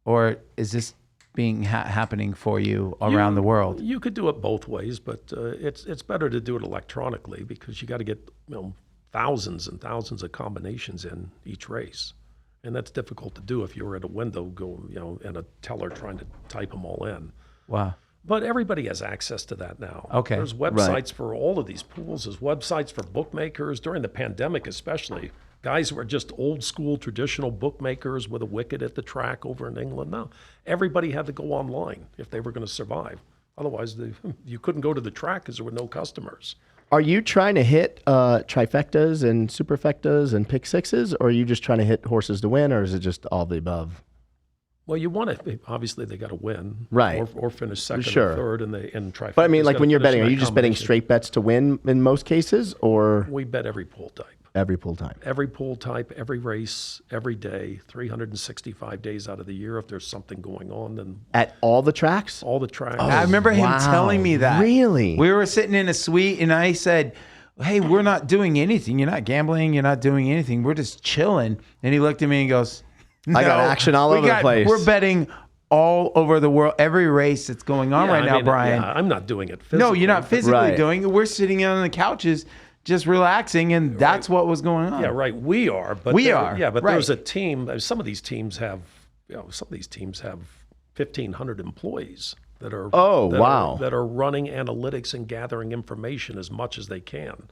or is this being happening for you around the world? You could do it both ways, but it's better to do it electronically because you got to get thousands and thousands of combinations in each race, and that's difficult to do if you're at a window and a teller trying to type them all in. Wow. But everybody has access to that now. Okay. There's websites for all of these pools. There's websites for bookmakers during the pandemic, especially. Guys who are just old school traditional bookmakers with a wicket at the track over in England. Now, everybody had to go online if they were going to survive. Otherwise, you couldn't go to the track because there were no customers. Are you trying to hit trifectas and superfectas and pick sixes, or are you just trying to hit horses to win, or is it just all the above? Well, you want to, obviously they got to win. Right. Or finish second Sure. or third in trifecta. But I mean, like when you're betting, are you just betting straight bets to win in most cases, or We bet every pool type. every pool time? Every pool type, every race, every day, 365 days out of the year. If there's something going on, then At all the tracks? all the tracks. I remember him wow. telling me that. Really? We were sitting in a suite, and I said, "Hey, we're not doing anything. You're not gambling. You're not doing anything. We're just chilling." And he looked at me and goes, I got "No, action all we over the place." We're betting all over the world, every race that's going on Yeah, right I now, mean, Bryan." yeah, I'm not doing it physically. No, you're not physically Right. doing it. We're sitting on the couches just relaxing, and that's what was going on. Yeah, right. We are, but We are, Yeah, but right. there's a team. Some of these teams have, 1,500 employees that are. Oh, that wow. that are running analytics and gathering information as much as they can.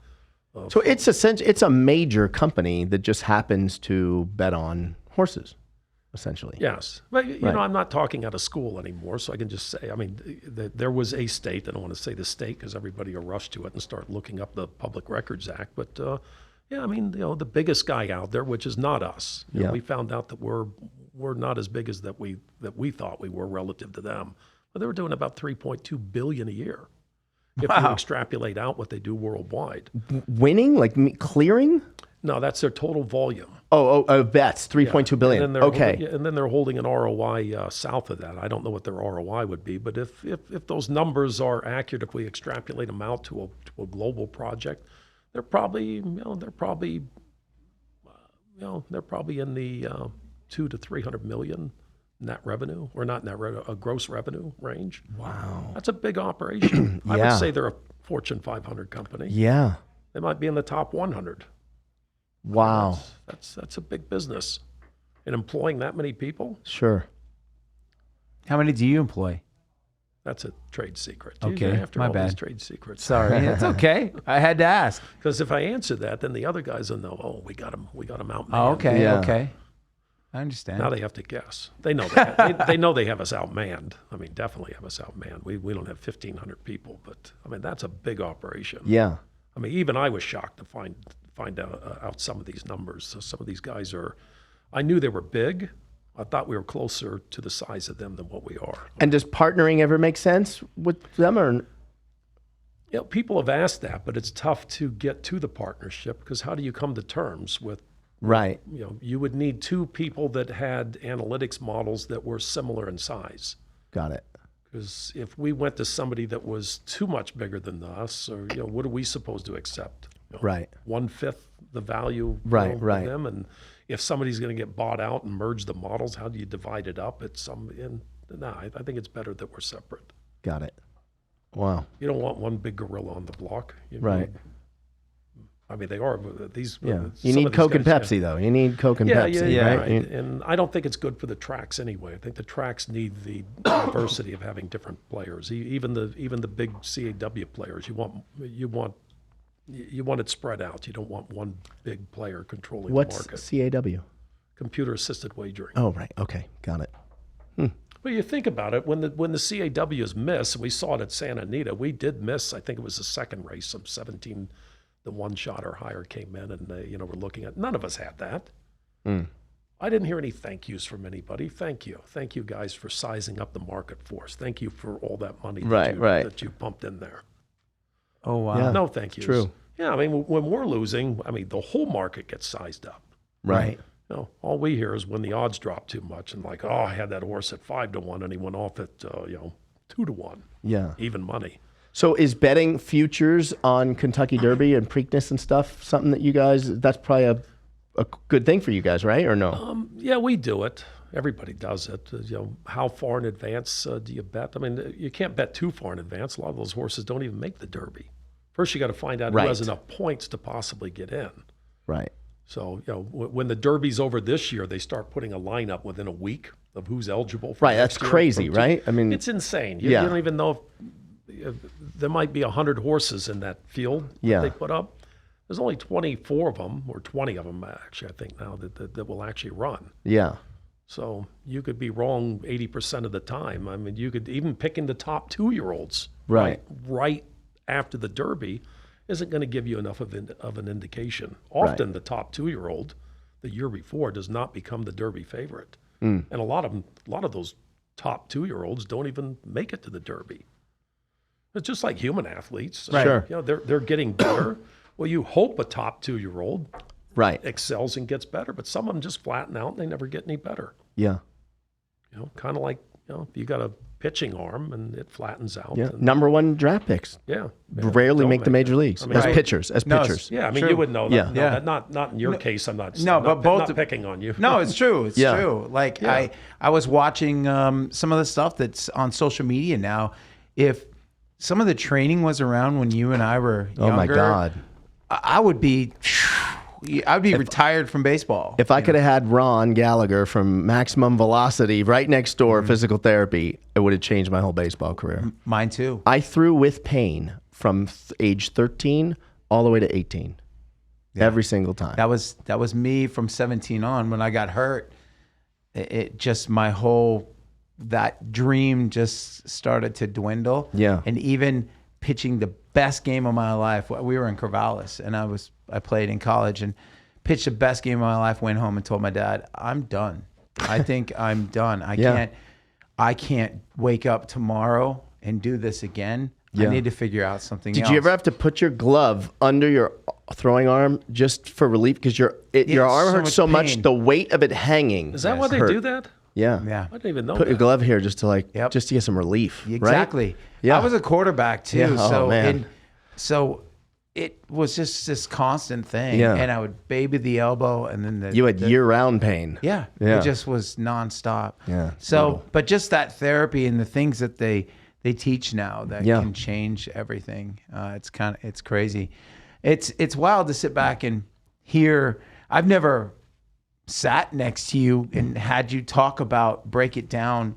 So it's a major company that just happens to bet on horses, essentially. Yes. But, you know, I'm not talking out of school anymore, so I can just say, I mean, there was a state, I don't want to say the state because everybody will rush to it and start looking up the Public Records Act, but yeah, I mean, you know, the biggest guy out there, which is not us. You know, we found out that we're not as big as that we thought we were relative to them. But they were doing about $3.2 billion a year. If you extrapolate out what they do worldwide. Winning, like clearing? No, that's their total volume. Bets, $3.2 billion. And then Okay. and then they're holding an ROI south of that. I don't know what their ROI would be, but if those numbers are accurate, if we extrapolate them out to a global project, they're probably in the 200 to 300 million net revenue, or not net revenue, a gross revenue range. Wow, that's a big operation. I would say they're a Fortune 500 company. Yeah. They might be in the top 100. Wow. That's a big business, and employing that many people. Sure. How many do you employ? That's a trade secret. Okay, after my all bad. these trade secrets. Sorry, it's okay. I had to ask. Because if I answer that, then the other guys will know. Oh, we got him out. Oh, okay, Yeah. okay. I understand. Now they have to guess. They know they know they have us outmanned. I mean, definitely have us outmanned. We don't have 1,500 people, but I mean that's a big operation. Yeah. I mean, even I was shocked to find out some of these numbers. So some of these guys are. I knew they were big. I thought we were closer to the size of them than what we are. And does partnering ever make sense with them, or? You know, people have asked that, but it's tough to get to the partnership because how do you come to terms with? Right. You know, you would need two people that had analytics models that were similar in size. Got it. Because if we went to somebody that was too much bigger than us, or you know, what are we supposed to accept? You know, Right. 1/5 the value Right, of right. them, and if somebody's going to get bought out and merge the models, how do you divide it up? I think it's better that we're separate. Got it. Wow. You don't want one big gorilla on the block. You Right. need- I mean, they are these. Yeah. some You of need these Coke and guys, Pepsi, though. You need Coke and Pepsi, yeah, right? right. And I don't think it's good for the tracks anyway. I think the tracks need the diversity of having different players. Even the big CAW players, you want it spread out. You don't want one big player controlling What's the market. CAW? Computer assisted wagering. Oh, right. Okay. Got it. Well, you think about it, when the CAWs miss, we saw it at Santa Anita. We did miss. I think it was the second race. Some 17, the one shot or higher came in, and we're looking at. None of us had that. I didn't hear any thank yous from anybody. Thank you guys for sizing up the market for us. Thank you for all that money that you pumped in there. Oh, wow. Yeah. No thank yous. True. Yeah, I mean, when we're losing, I mean, the whole market gets sized up. Right. No, all we hear is when the odds drop too much, and like, oh, I had that horse at 5-1, and he went off at 2-1, Yeah. even money. So is betting futures on Kentucky Derby and Preakness and stuff something that you guys, that's probably a good thing for you guys, right? Or no? Yeah, we do it. Everybody does it. How far in advance do you bet? I mean, you can't bet too far in advance. A lot of those horses don't even make the Derby. First, you got to find out who has enough points to possibly get in. Right. So, when the Derby's over this year, they start putting a lineup within a week of who's eligible for Right, next that's year. crazy, right? I mean, It's insane. You Yeah. don't even know if there might be 100 horses in that field Yeah. that they put up. There's only 24 of them, or 20 of them, actually, I think now, that will actually run. yeah. So you could be wrong 80% of the time. I mean, you could even picking the top 2-year-olds Right. right after the Derby isn't going to give you enough of an indication. Often the top 2-year-old the year before does not become the Derby favorite. And a lot of those top 2-year-olds don't even make it to the Derby. It's just like human athletes. Right. Sure. You know, they're getting better. Well, you hope a top 2-year-old Right. excels and gets better, but some of them just flatten out and they never get any better. Yeah. Kind of like, if you got a pitching arm and it flattens out. Yeah. and- Number one draft picks. yeah. Rarely Don't make the major it. leagues I mean, as right. pitchers. No, Yeah, I mean, True. you would know that. Yeah. No, Yeah. not in your case. I'm not. No, not, but both not picking on you. No, it's true. It's Yeah. true. Like Yeah. I was watching some of the stuff that's on social media now. If some of the training was around when you and I were younger, Oh my God. I would be retired from baseball. If I could have had Ron Gallagher from Maximum Velocity right next door, physical therapy, it would have changed my whole baseball career. Mine too. I threw with pain from age 13 all the way to 18. every single time. That was me from 17 on. When I got hurt, it just that dream just started to dwindle. Yeah. And even pitching the best game of my life, we were in Corvallis, and I played in college and pitched the best game of my life. Went home and told my dad, "I'm done. I think I'm done. I can't wake up tomorrow and do this again. I need to figure out something else." Did you ever have to put your glove under your throwing arm just for relief because your arm hurts so much, pain. the weight of it hanging? Is that why they do that? Yeah. Yeah. I didn't even know Put that. your glove here just to just to get some relief. Exactly. Right? Yeah. I was a quarterback too. Yeah. Oh, So man. so it was just this constant thing. Yeah. And I would baby the elbow, and then You had year-round pain. Yeah. Yeah. It just was nonstop. Yeah. So, but just that therapy and the things that they teach now that Yeah. can change everything. It's crazy. It's wild to sit back and hear. I've never sat next to you and had you break it down,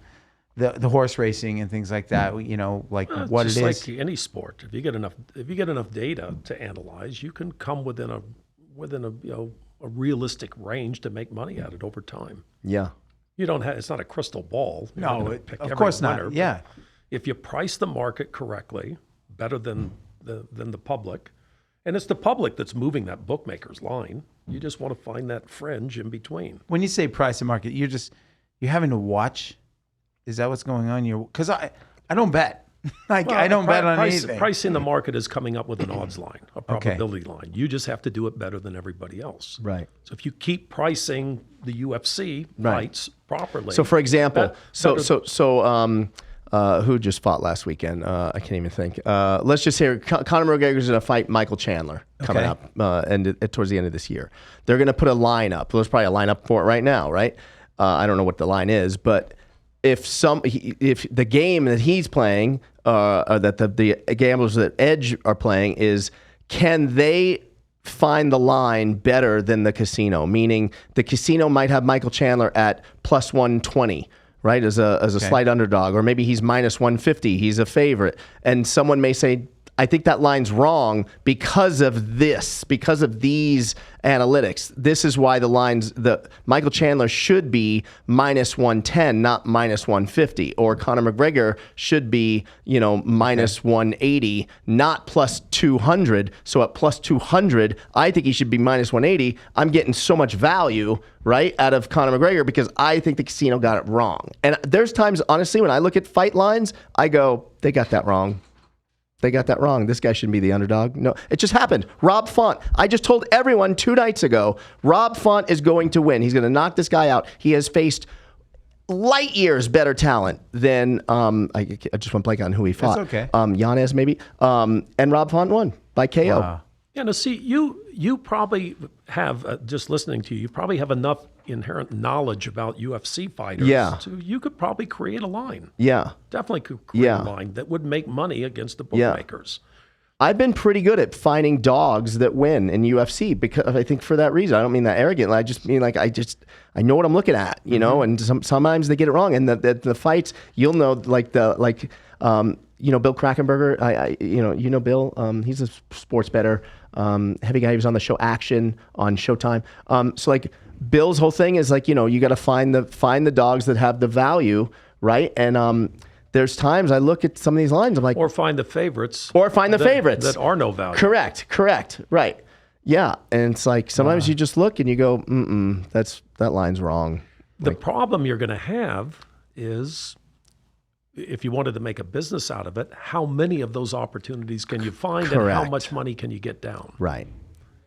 the horse racing and things like that. You know, like what it Just is. like any sport. If you get enough data to analyze, you can come within a realistic range to make money at it over time. Yeah. You don't have. It's not a crystal ball. You're not No, gonna pick of every course winner, not. but Yeah. If you price the market correctly, better than the public, and it's the public that's moving that bookmaker's line. You just want to find that fringe in between. When you say price and market, you're having to watch. Is that what's going on? Because I don't bet. I don't bet on anything. Pricing the market is coming up with an odds line, a probability line. You just have to do it better than everybody else. Right. So if you keep pricing the UFC fights properly. So, for example, better- who just fought last weekend? I can't even think. Let's just say Conor McGregor's going to fight Michael Chandler coming up and towards the end of this year. They're going to put a line up. There's probably a line up for it right now, right? I don't know what the line is, but if the game that he's playing, or that the gamblers at Edge are playing, is can they find the line better than the casino? Meaning the casino might have Michael Chandler at plus 120. Right, as a slight underdog, or maybe he's minus 150. He's a favorite, and someone may say, "I think that line's wrong because of this, because of these analytics. This is why the Michael Chandler should be minus 110, not minus 150, or Conor McGregor should be, minus 180, not plus 200. So at plus 200, I think he should be minus 180. I'm getting so much value, right, out of Conor McGregor because I think the casino got it wrong." And there's times, honestly, when I look at fight lines, I go, they got that wrong. They got that wrong. This guy shouldn't be the underdog. No, it just happened. Rob Font. I just told everyone 2 nights ago, Rob Font is going to win. He's going to knock this guy out. He has faced light years better talent than, I just went blank on who he fought. That's okay. Yanez maybe. And Rob Font won by KO. Wow. Yeah, no, see, you probably have, just listening to you, you probably have enough inherent knowledge about UFC fighters. Yeah. So you could probably create a line. Yeah. Definitely could create a line that would make money against the bookmakers. I've been pretty good at finding dogs that win in UFC because I think for that reason. I don't mean that arrogantly. I just mean I know what I'm looking at, and sometimes they get it wrong. And the fights, you'll know, Bill Krackomberger. Bill. He's a sports bettor, heavy guy. He was on the show Action on Showtime. So Bill's whole thing is you got to find the dogs that have the value, right? And there's times I look at some of these lines, I'm like, or find the favorites. Favorites that are no value. Correct. Right. Yeah. And it's like sometimes you just look and you go, that line's wrong. The problem you're going to have is, if you wanted to make a business out of it, how many of those opportunities can you find and how much money can you get down? Right.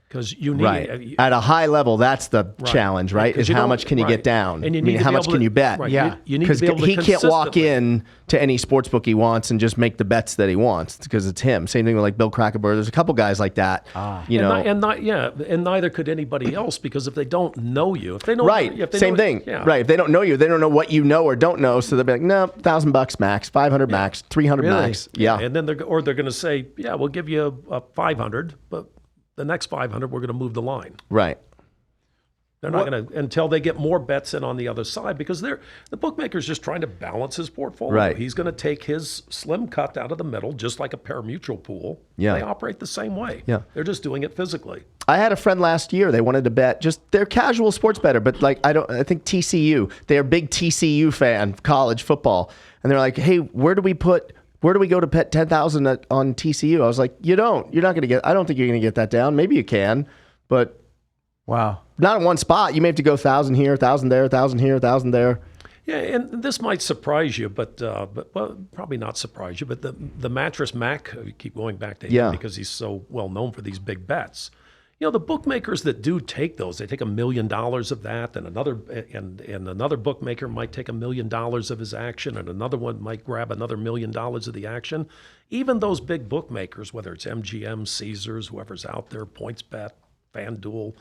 Because you need at a high level, that's the challenge, right? Is how much can you get down? And you need how much can you bet? Right. Yeah. You need to be able to he can't walk consistently- in to any sports book he wants and just make the bets that he wants because it's him. Same thing with Bill Krackomberger. There's a couple guys like that. And neither could anybody else, because if they don't know you, if they don't same thing. Yeah. Right. If they don't know you, they don't know what you know or don't know. So they'll be like, no, $1,000 max, 500 max, 300 max. Yeah. And then they're going to say, yeah, we'll give you a 500, but the next 500 we're going to move the line. Right. They're not going to until they get more bets in on the other side, because the bookmaker's just trying to balance his portfolio. Right. He's going to take his slim cut out of the middle, just like a pari-mutuel pool. Yeah. They operate the same way. Yeah. They're just doing it physically. I had a friend last year. They wanted to bet. They're casual sports better, but like I think TCU. They're a big TCU fan, college football, and they're like, "Hey, where do we go to bet 10,000 on TCU?" I was like, "You don't. You're not going to get. I don't think you're going to get that down. Maybe you can, but Wow. not in one spot. You may have to go 1,000 here, 1,000 there, 1,000 here, 1,000 there." Yeah, and this might surprise you, but well, probably not surprise you. But the Mattress Mac, we keep going back to him because he's so well known for these big bets. You know, the bookmakers that do take those, they take $1 million of that, and another bookmaker might take $1 million of his action, and another one might grab another $1 million of the action. Even those big bookmakers, whether it's MGM, Caesars, whoever's out there, PointsBet, FanDuel,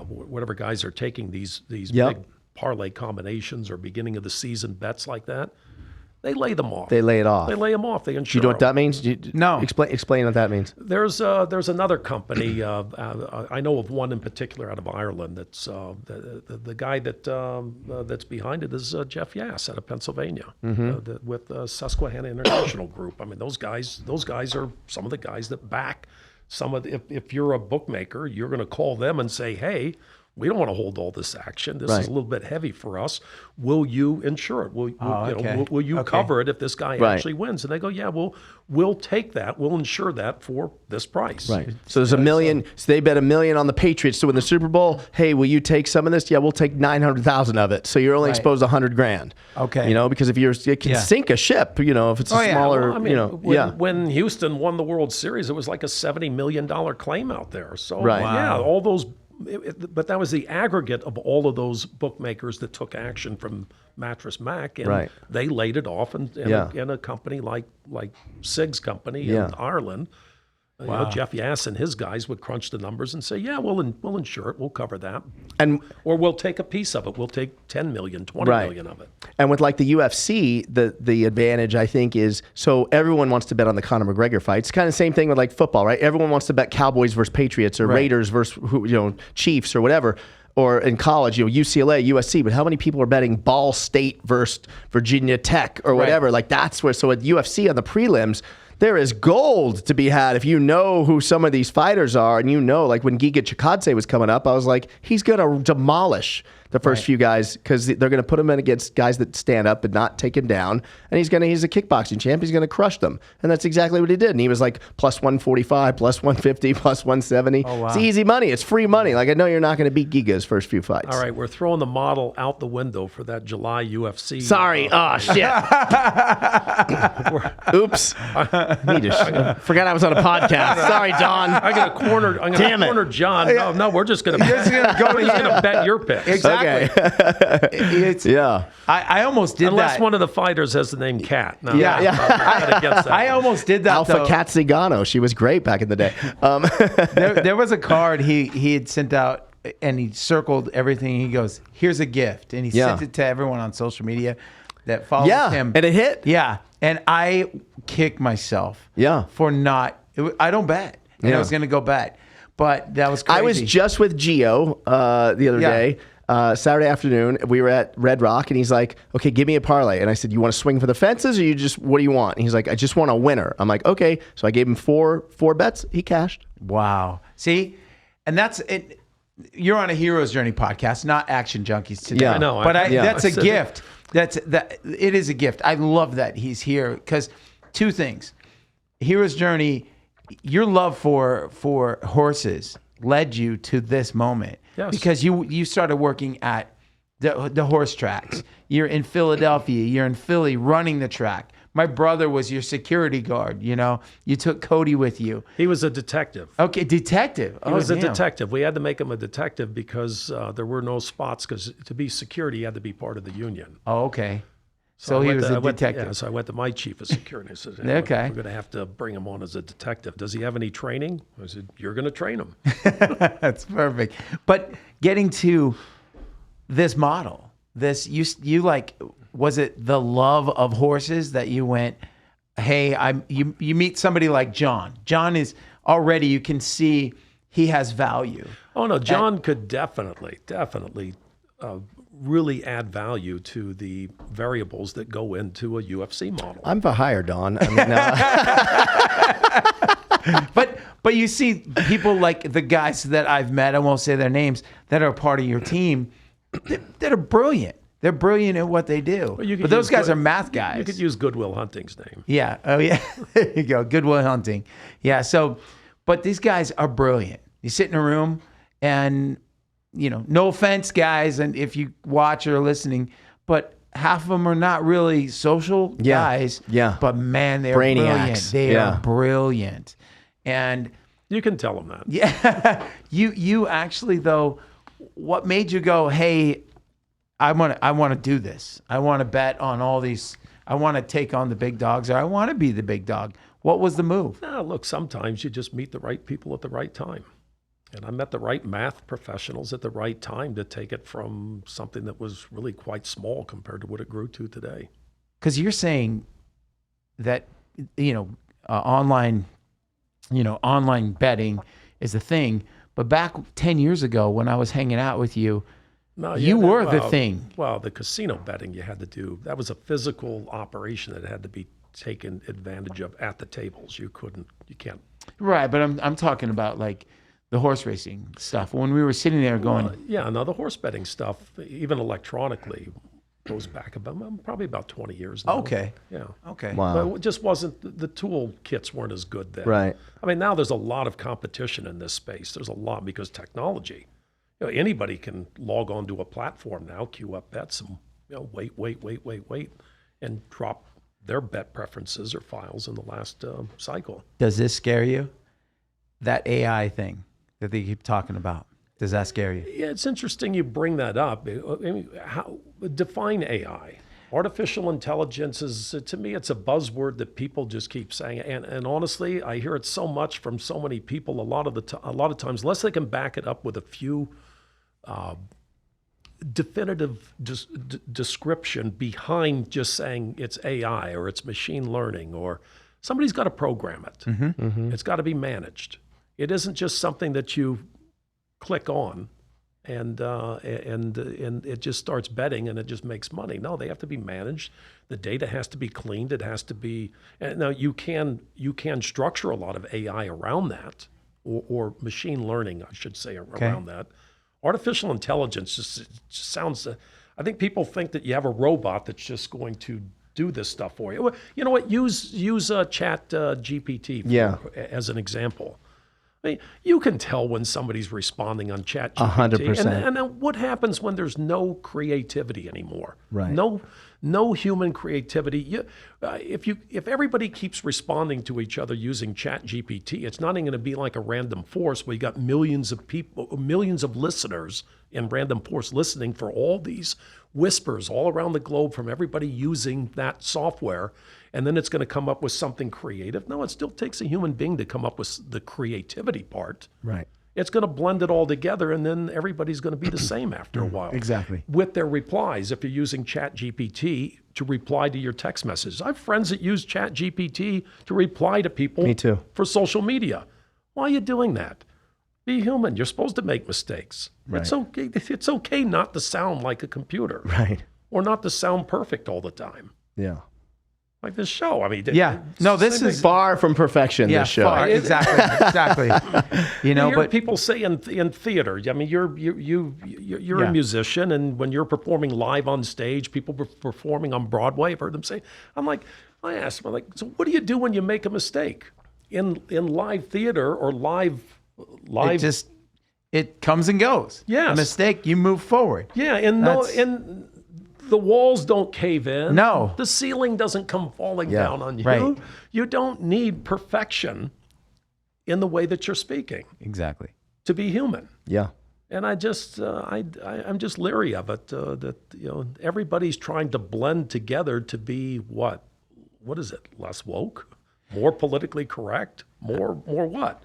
whatever guys are taking these big parlay combinations or beginning of the season bets like that, they lay them off. They lay it off. They lay them off. They insure. You know what that means? No. Explain what that means. There's another company. I know of one in particular out of Ireland. That's the guy that's behind it is Jeff Yass out of Pennsylvania with Susquehanna International Group. I mean, those guys are some of the guys that back some of. If you're a bookmaker, you're going to call them and say, "Hey, we don't want to hold all this action. This is a little bit heavy for us. Will you insure it? Will you cover it if this guy actually wins?" And they go, "Yeah, we'll take that. We'll insure that for this price." Right. So there's $1 million. So they bet $1 million on the Patriots to win the Super Bowl. Hey, will you take some of this? Yeah, we'll take 900,000 of it. So you're only exposed to $100,000. Okay. You know, because if it can sink a ship. You know, if it's a smaller. Well, I mean, when Houston won the World Series, it was like a $70 million claim out there. So yeah, all those. But that was the aggregate of all of those bookmakers that took action from Mattress Mac, and they laid it off in a company like Sig's company in Ireland. You know, Jeff Yass and his guys would crunch the numbers and say, "Yeah, we'll insure it. We'll cover that, or we'll take a piece of it. We'll take 10 million, 20 million of it." And with like the UFC, the advantage I think is so everyone wants to bet on the Conor McGregor fight. It's kind of the same thing with like football, right? Everyone wants to bet Cowboys versus Patriots or Raiders versus Chiefs or whatever. Or in college, UCLA, USC. But how many people are betting Ball State versus Virginia Tech or whatever? Like that's where. So at UFC on the prelims, there is gold to be had if you know who some of these fighters are, and like when Giga Chikadze was coming up, I was like, he's gonna demolish the first few guys because they're gonna put him in against guys that stand up and not take him down, and he's a kickboxing champ. He's gonna crush them, and that's exactly what he did. And he was like plus 145, plus 150, plus 170. Oh, wow. It's easy money. It's free money. Like I know you're not gonna beat Giga's first few fights. All right, we're throwing the model out the window for that July UFC. Sorry. Oh shit. Oops. Forgot I was on a podcast. Sorry, Don. I'm gonna corner John. No, we're just gonna bet your picks. Exactly. Okay. I almost did Unless that. one of the fighters has the name Cat. No, I almost did that. Alpha Cat Zigano. She was great back in the day. There was a card he had sent out, and he circled everything. He goes, "Here's a gift," and he sent it to everyone on social media that follows him. And it hit. Yeah, and I kicked myself. For not. I don't bet, and I was going to go bet, but that was crazy. I was just with Gio the other day. Saturday afternoon, we were at Red Rock, and he's like, "Okay, give me a parlay." And I said, "You want to swing for the fences, or what do you want?" And he's like, "I just want a winner." I'm like, "Okay." So I gave him four bets. He cashed. Wow. See, and that's it. You're on a Hero's Journey podcast, not Action Junkeez today. Yeah, I know. But that's a gift. It is a gift. I love that he's here because two things. Hero's Journey, your love for horses led you to this moment. Yes. Because you started working at the horse tracks. You're in Philadelphia. You're in Philly running the track. My brother was your security guard. You took Cody with you. He was a detective. Okay, detective. He was a detective. We had to make him a detective because there were no spots. Because to be security, you had to be part of the union. Oh, okay. So he was a detective. So I went to my chief of security. I said, okay, we're going to have to bring him on as a detective. Does he have any training? I said, you're going to train him. That's perfect. But getting to this model, you like, was it the love of horses that you went, hey, you meet somebody like John. John is already, you can see he has value. Oh no, John could definitely really add value to the variables that go into a UFC model. I'm for hire, Don. I mean, But you see people like the guys that I've met, I won't say their names, that are part of your team, that are brilliant. They're brilliant at what they do. Well, you could but those use guys are math guys. You could use Goodwill Hunting's name. Yeah. Oh, yeah. There you go. Goodwill Hunting. Yeah. So, but these guys are brilliant. You sit in a room and, no offense, guys, and if you watch or are listening, but half of them are not really social guys. Yeah. But man, they're Brainiacs. brilliant. They are brilliant. And You can tell them that. yeah, you actually though, what made you go, hey, I want to do this. I want to bet on all these. I want to take on the big dogs, or I want to be the big dog. What was the move? Look, sometimes you just meet the right people at the right time. And I met the right math professionals at the right time to take it from something that was really quite small compared to what it grew to today. Because you're saying that, online betting is a thing. But back 10 years ago when I was hanging out with you, you were the thing. Well, the casino betting you had to do, that was a physical operation that had to be taken advantage of at the tables. You can't. Right, but I'm talking about like the horse racing stuff. When we were sitting there going, The horse betting stuff, even electronically, goes back probably about 20 years now. okay, Yeah. okay, wow. But it just wasn't, the tool kits weren't as good then. Right. I mean, now there's a lot of competition in this space. There's a lot because technology. Anybody can log onto a platform now, queue up bets, and wait, and drop their bet preferences or files in the last cycle. Does this scare you? That AI thing that they keep talking about. Does that scare you? Yeah, it's interesting you bring that up. I mean, define AI. Artificial intelligence is, to me, it's a buzzword that people just keep saying. And honestly, I hear it so much from so many people. A lot of times, unless they can back it up with a few definitive description behind just saying it's AI or it's machine learning, or somebody's got to program it. It's got to be managed. It isn't just something that you click on and it just starts betting and it just makes money. No, they have to be managed. The data has to be cleaned. It has to be. Now you can structure a lot of AI around that, or machine learning, I should say, around that. Artificial intelligence just sounds. I think people think that you have a robot that's just going to do this stuff for you. You know what? Use Chat GPT as an example. I mean, you can tell when somebody's responding on Chat GPT. 100%. And then what happens when there's no creativity anymore? Right. No human creativity. If everybody keeps responding to each other using Chat GPT, it's not even going to be like a random force where you got millions of people, millions of listeners in random force listening for all these whispers all around the globe from everybody using that software. And then it's going to come up with something creative. No, it still takes a human being to come up with the creativity part. Right. It's going to blend it all together, and then everybody's going to be the same after a while. Exactly. With their replies, if you're using Chat GPT to reply to your text messages. I have friends that use Chat GPT to reply to people. Me too. For social media. Why are you doing that? Be human. You're supposed to make mistakes. Right. It's okay not to sound like a computer. Right. Or not to sound perfect all the time. Yeah. Like this show. I mean, this is Far from perfection, this show. Far, exactly. You hear but people say in theater. I mean, you're a musician, and when you're performing live on stage, people performing on Broadway. I've heard them say. I asked them, so what do you do when you make a mistake in live theater or live? It comes and goes. Yes. A mistake, you move forward. Yeah, and the walls don't cave in. No. The ceiling doesn't come falling down on you. Right. You don't need perfection in the way that you're speaking Exactly. to be human. Yeah. And I'm just leery of it. That everybody's trying to blend together to be what? What is it? Less woke, more politically correct, more what?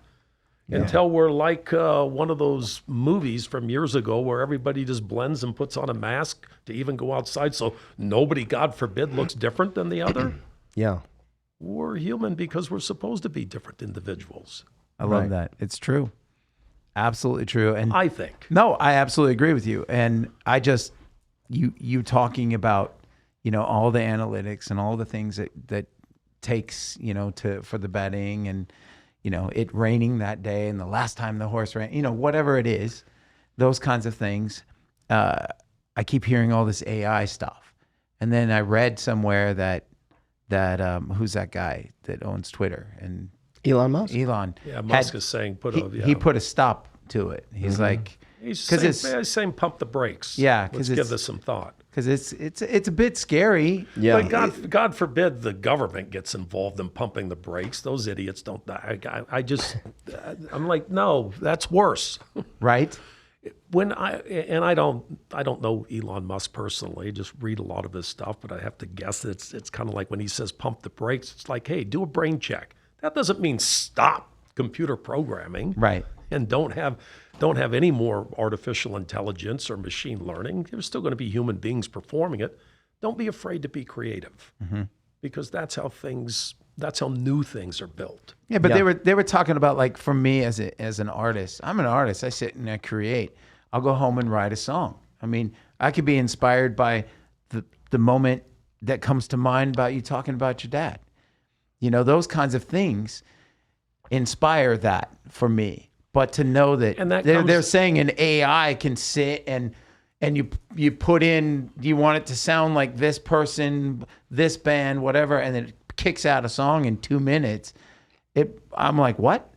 Until we're like one of those movies from years ago where everybody just blends and puts on a mask to even go outside, so nobody, God forbid, looks different than the other. Yeah. We're human because we're supposed to be different individuals. I love that. It's true. Absolutely true. And I think. no, I absolutely agree with you. And I just you talking about, all the analytics and all the things that takes, for the betting and, it raining that day and the last time the horse ran, whatever it is, those kinds of things. I keep hearing all this AI stuff. And then I read somewhere that who's that guy that owns Twitter? And Elon Musk. Elon. Yeah, Musk is saying he put a stop to it. He's like, he's saying pump the brakes. Yeah, let's give this some thought. Because it's a bit scary. Yeah. But God forbid the government gets involved in pumping the brakes. Those idiots don't. I'm like, no, that's worse. Right. I don't know Elon Musk personally. Just read a lot of his stuff, but I have to guess that it's kind of like when he says pump the brakes. It's like, hey, do a brain check. That doesn't mean stop computer programming. Right. And don't have any more artificial intelligence or machine learning. There's still going to be human beings performing it. Don't be afraid to be creative, because that's how new things are built. Yeah, but they were talking about, like, for me as an artist. I'm an artist. I sit and I create. I'll go home and write a song. I mean, I could be inspired by the moment that comes to mind about you talking about your dad. Those kinds of things inspire that for me. But to know that, they're saying an AI can sit and you put in, do you want it to sound like this person, this band, whatever, and then it kicks out a song in 2 minutes. I'm like, what?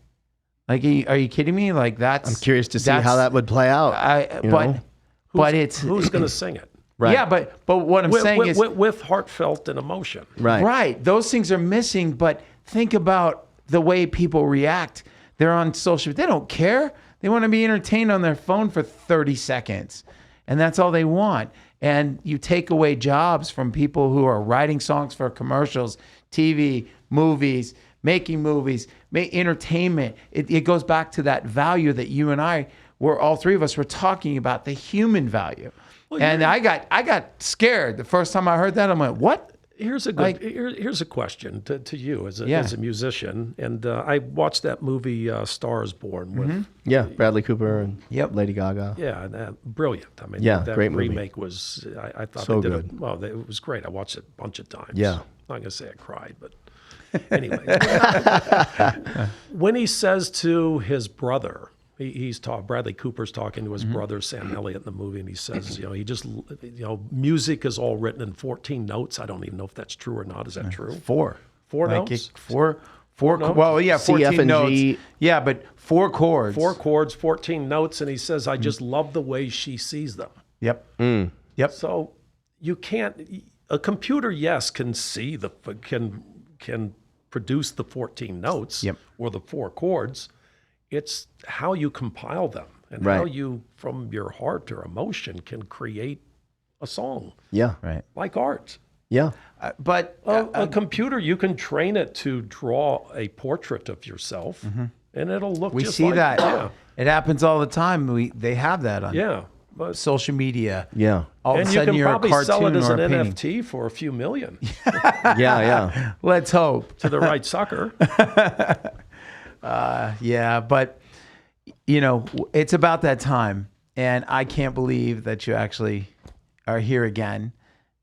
Like, are you kidding me? Like, I'm curious to see how that would play out. Who's going to sing it? Right. Yeah, but what I'm saying is with heartfelt and emotion. Right. Right. Those things are missing. But think about the way people react. They're on social. They don't care. They want to be entertained on their phone for 30 seconds. And that's all they want. And you take away jobs from people who are writing songs for commercials, TV, movies, making movies, entertainment. It goes back to that value that you and I all three of us were talking about, the human value. Well, and I got scared the first time I heard that. I'm like, what? Here's a question to you as a musician. And I watched that movie Star is Born with Bradley Cooper and Lady Gaga. Yeah, brilliant. I mean, that great movie. Remake was, I thought so they did good. it was great. I watched it a bunch of times. Yeah. I'm not going to say I cried, but anyway. When he says to his brother, Bradley Cooper's talking to his brother, Sam Elliott, in the movie, and he says, music is all written in 14 notes. I don't even know if that's true or not. Is that true? Four notes? Four notes? Well, yeah, 14 C, F, and notes. G. Yeah, but 4 chords. 4 chords, 14 notes, and he says, I just love the way she sees them. Yep. Yep. So you can't, a computer, yes, can see can produce the 14 notes or the 4 chords. It's how you compile them and how you, from your heart or emotion, can create a song. Yeah. Right. Like art. Yeah. But a computer, you can train it to draw a portrait of yourself, and it'll look we just see like that. Yeah. It happens all the time. They have that on But social media. Yeah. All of and a you sudden can you're probably a cartoon sell it as or an a painting. NFT for a few million Yeah. Let's hope. to the right sucker. Yeah, but it's about that time, and I can't believe that you actually are here again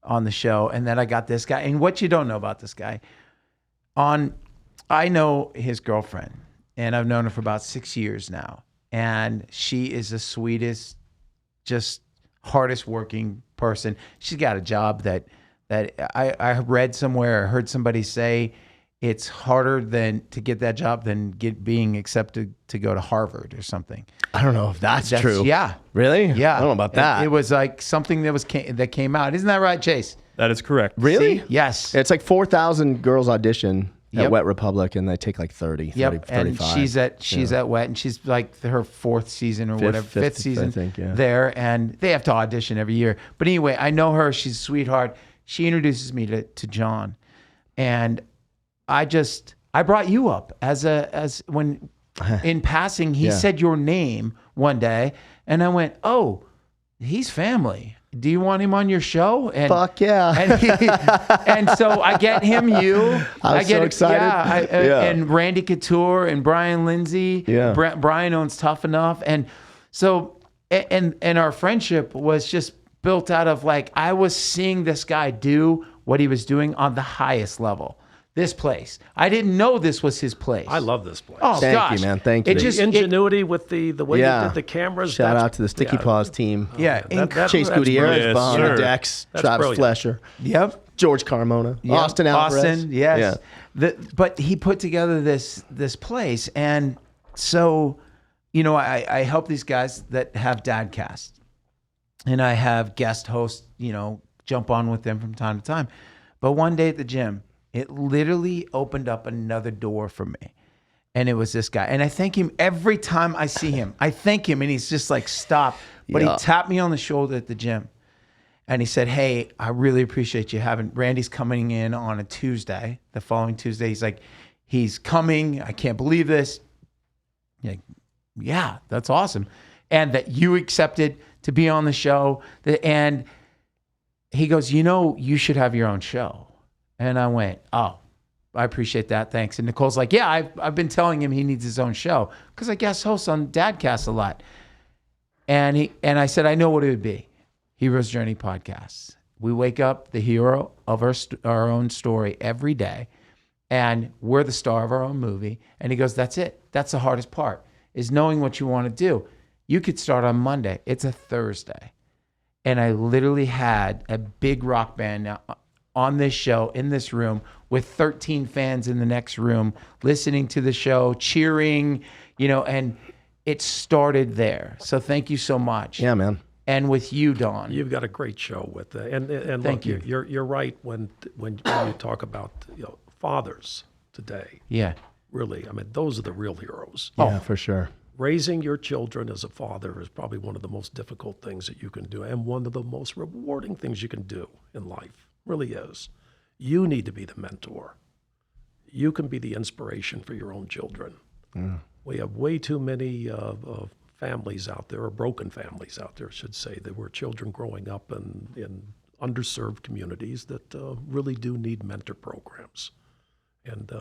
on the show, and that I got this guy. And what you don't know about this guy, I know his girlfriend, and I've known her for about 6 years now, and she is the sweetest, just hardest working person. She's got a job that I read somewhere, I heard somebody say, it's harder to get that job than being accepted to go to Harvard or something. I don't know if that's true. Yeah. Really? Yeah. I don't know about that. It was like something that came out. Isn't that right, Chase? That is correct. Really? See? Yes. It's like 4,000 girls audition at Yep. Wet Republic, and they take like 30, 30 And 35. she's at Wet, and she's like her 4th season or fifth season I think, yeah. there, and they have to audition every year. But anyway, I know her. She's a sweetheart. She introduces me to Jon, and I brought you up as when in passing he said your name one day, and I went, oh, he's family. do you want him on your show? And Fuck yeah. and so I get him you. I was so excited. Yeah. And Randy Couture and Brian Lindsay. Yeah. Brian owns Tough Enough. And so, and our friendship was just built out of like, I was seeing this guy do what he was doing on the highest level. This place. I didn't know this was his place. I love this place. Oh, Thank gosh. you, man. Thank you. It just, Ingenuity with the way Yeah. you did the cameras. Shout that's- out to the Sticky Paws team. yeah. Chase that's Gutierrez brilliant. behind Yes, the sir. decks. That's Travis brilliant. Flesher. Yep. George Carmona. Yep. Austin Alvarez. Austin, yes. Yeah. But he put together this place. And so, you know, I help these guys that have Dadcast. And I have guest hosts, you know, jump on with them from time to time. But one day at the gym, it literally opened up another door for me. And it was this guy. And I thank him every time I see him. I thank him and he's just like, stop. But Yeah. he tapped me on the shoulder at the gym. And he said, hey, I really appreciate you having, Randy's coming in on a Tuesday, the following Tuesday. He's like, he's coming. I can't believe this. You're like, yeah, that's awesome. And that you accepted to be on the show. And he goes, you know, you should have your own show. And I went, oh, I appreciate that. Thanks. And Nicole's like, yeah, I've been telling him he needs his own show because I guest host on Dadcast a lot. And I said, I know what it would be. Hero's Journey Podcast. We wake up the hero of our own story every day, and we're the star of our own movie. And he goes, that's it. That's the hardest part, is knowing what you want to do. You could start on Monday. It's a Thursday. And I literally had a big rock band now on this show in this room with 13 fans in the next room listening to the show, cheering, you know, and it started there. So thank you so much. Yeah, man. And with you, Don. You've got a great show with that. And Thank look, you. You're right when you talk about fathers today. Yeah. Really, I mean, those are the real heroes. Yeah, for sure. Raising your children as a father is probably one of the most difficult things that you can do, and one of the most rewarding things you can do in life. Really is. You need to be the mentor. You can be the inspiration for your own children. We have way too many families out there, or broken families out there, I should say, that were children growing up in underserved communities that really do need mentor programs. And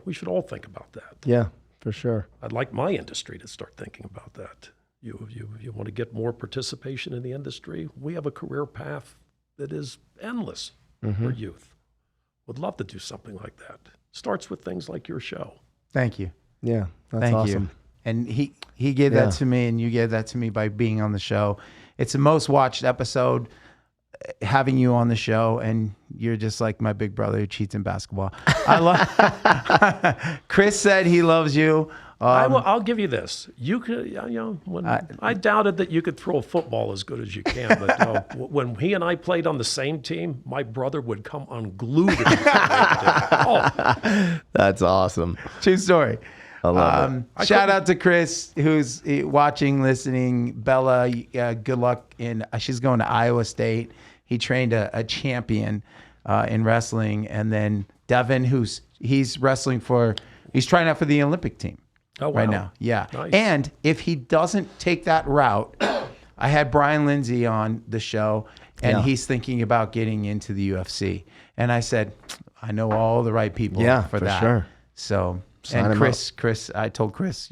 we should all think about that. Yeah, for sure. I'd like my industry to start thinking about that. You want to get more participation in the industry? We have a career path that is endless for youth. Would love to do something like that. Starts with things like your show. Thank you. Yeah, that's Thank awesome. you. And he gave that to me, and you gave that to me by being on the show. It's the most watched episode, having you on the show, and you're just like my big brother who cheats in basketball. I love. Chris said he loves you. I'll give you this. You could, I doubted that you could throw a football as good as you can, but when he and I played on the same team, my brother would come unglued. That's awesome. True story. I love it. Shout out to Chris, who's watching, listening. Bella, good luck she's going to Iowa State. He trained a champion in wrestling. And then Devin, he's trying out for the Olympic team right now. Yeah. Nice. And if he doesn't take that route, I had Brian Lindsay on the show, and he's thinking about getting into the UFC. And I said, I know all the right people for that. Sure. So... Sign and him Chris, I told Chris,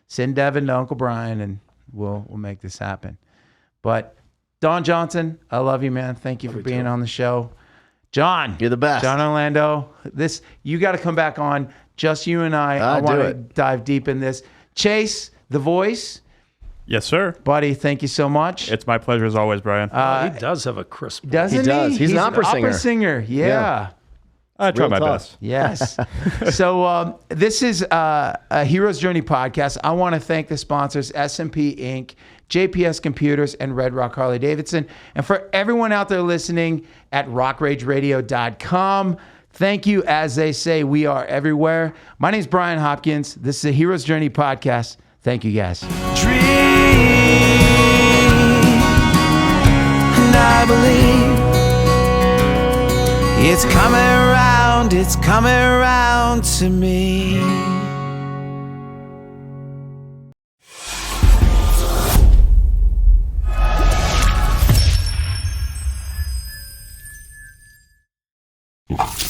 send Devin to Uncle Bryan, and we'll make this happen. But Don Johnson, I love you, man. Thank you for being on the show. John, You're the best. Jon Orlando, you got to come back on. Just you and I want to dive deep in this. Chase, the voice, Yes, sir. buddy. Thank you so much. It's my pleasure as always, Brian. He does have a crisp voice. Doesn't he? does. He's an opera singer. Yeah. I try real my talk. best. Yes. So this is a Hero's Journey podcast. I want to thank the sponsors, S&P Inc., JPS Computers, and Red Rock Harley Davidson. And for everyone out there listening at rockrageradio.com, thank you. As they say, we are everywhere. My name is Bryan Hopkins. This is a Hero's Journey podcast. Thank you, guys. Dream, and I believe it's coming around to me. you.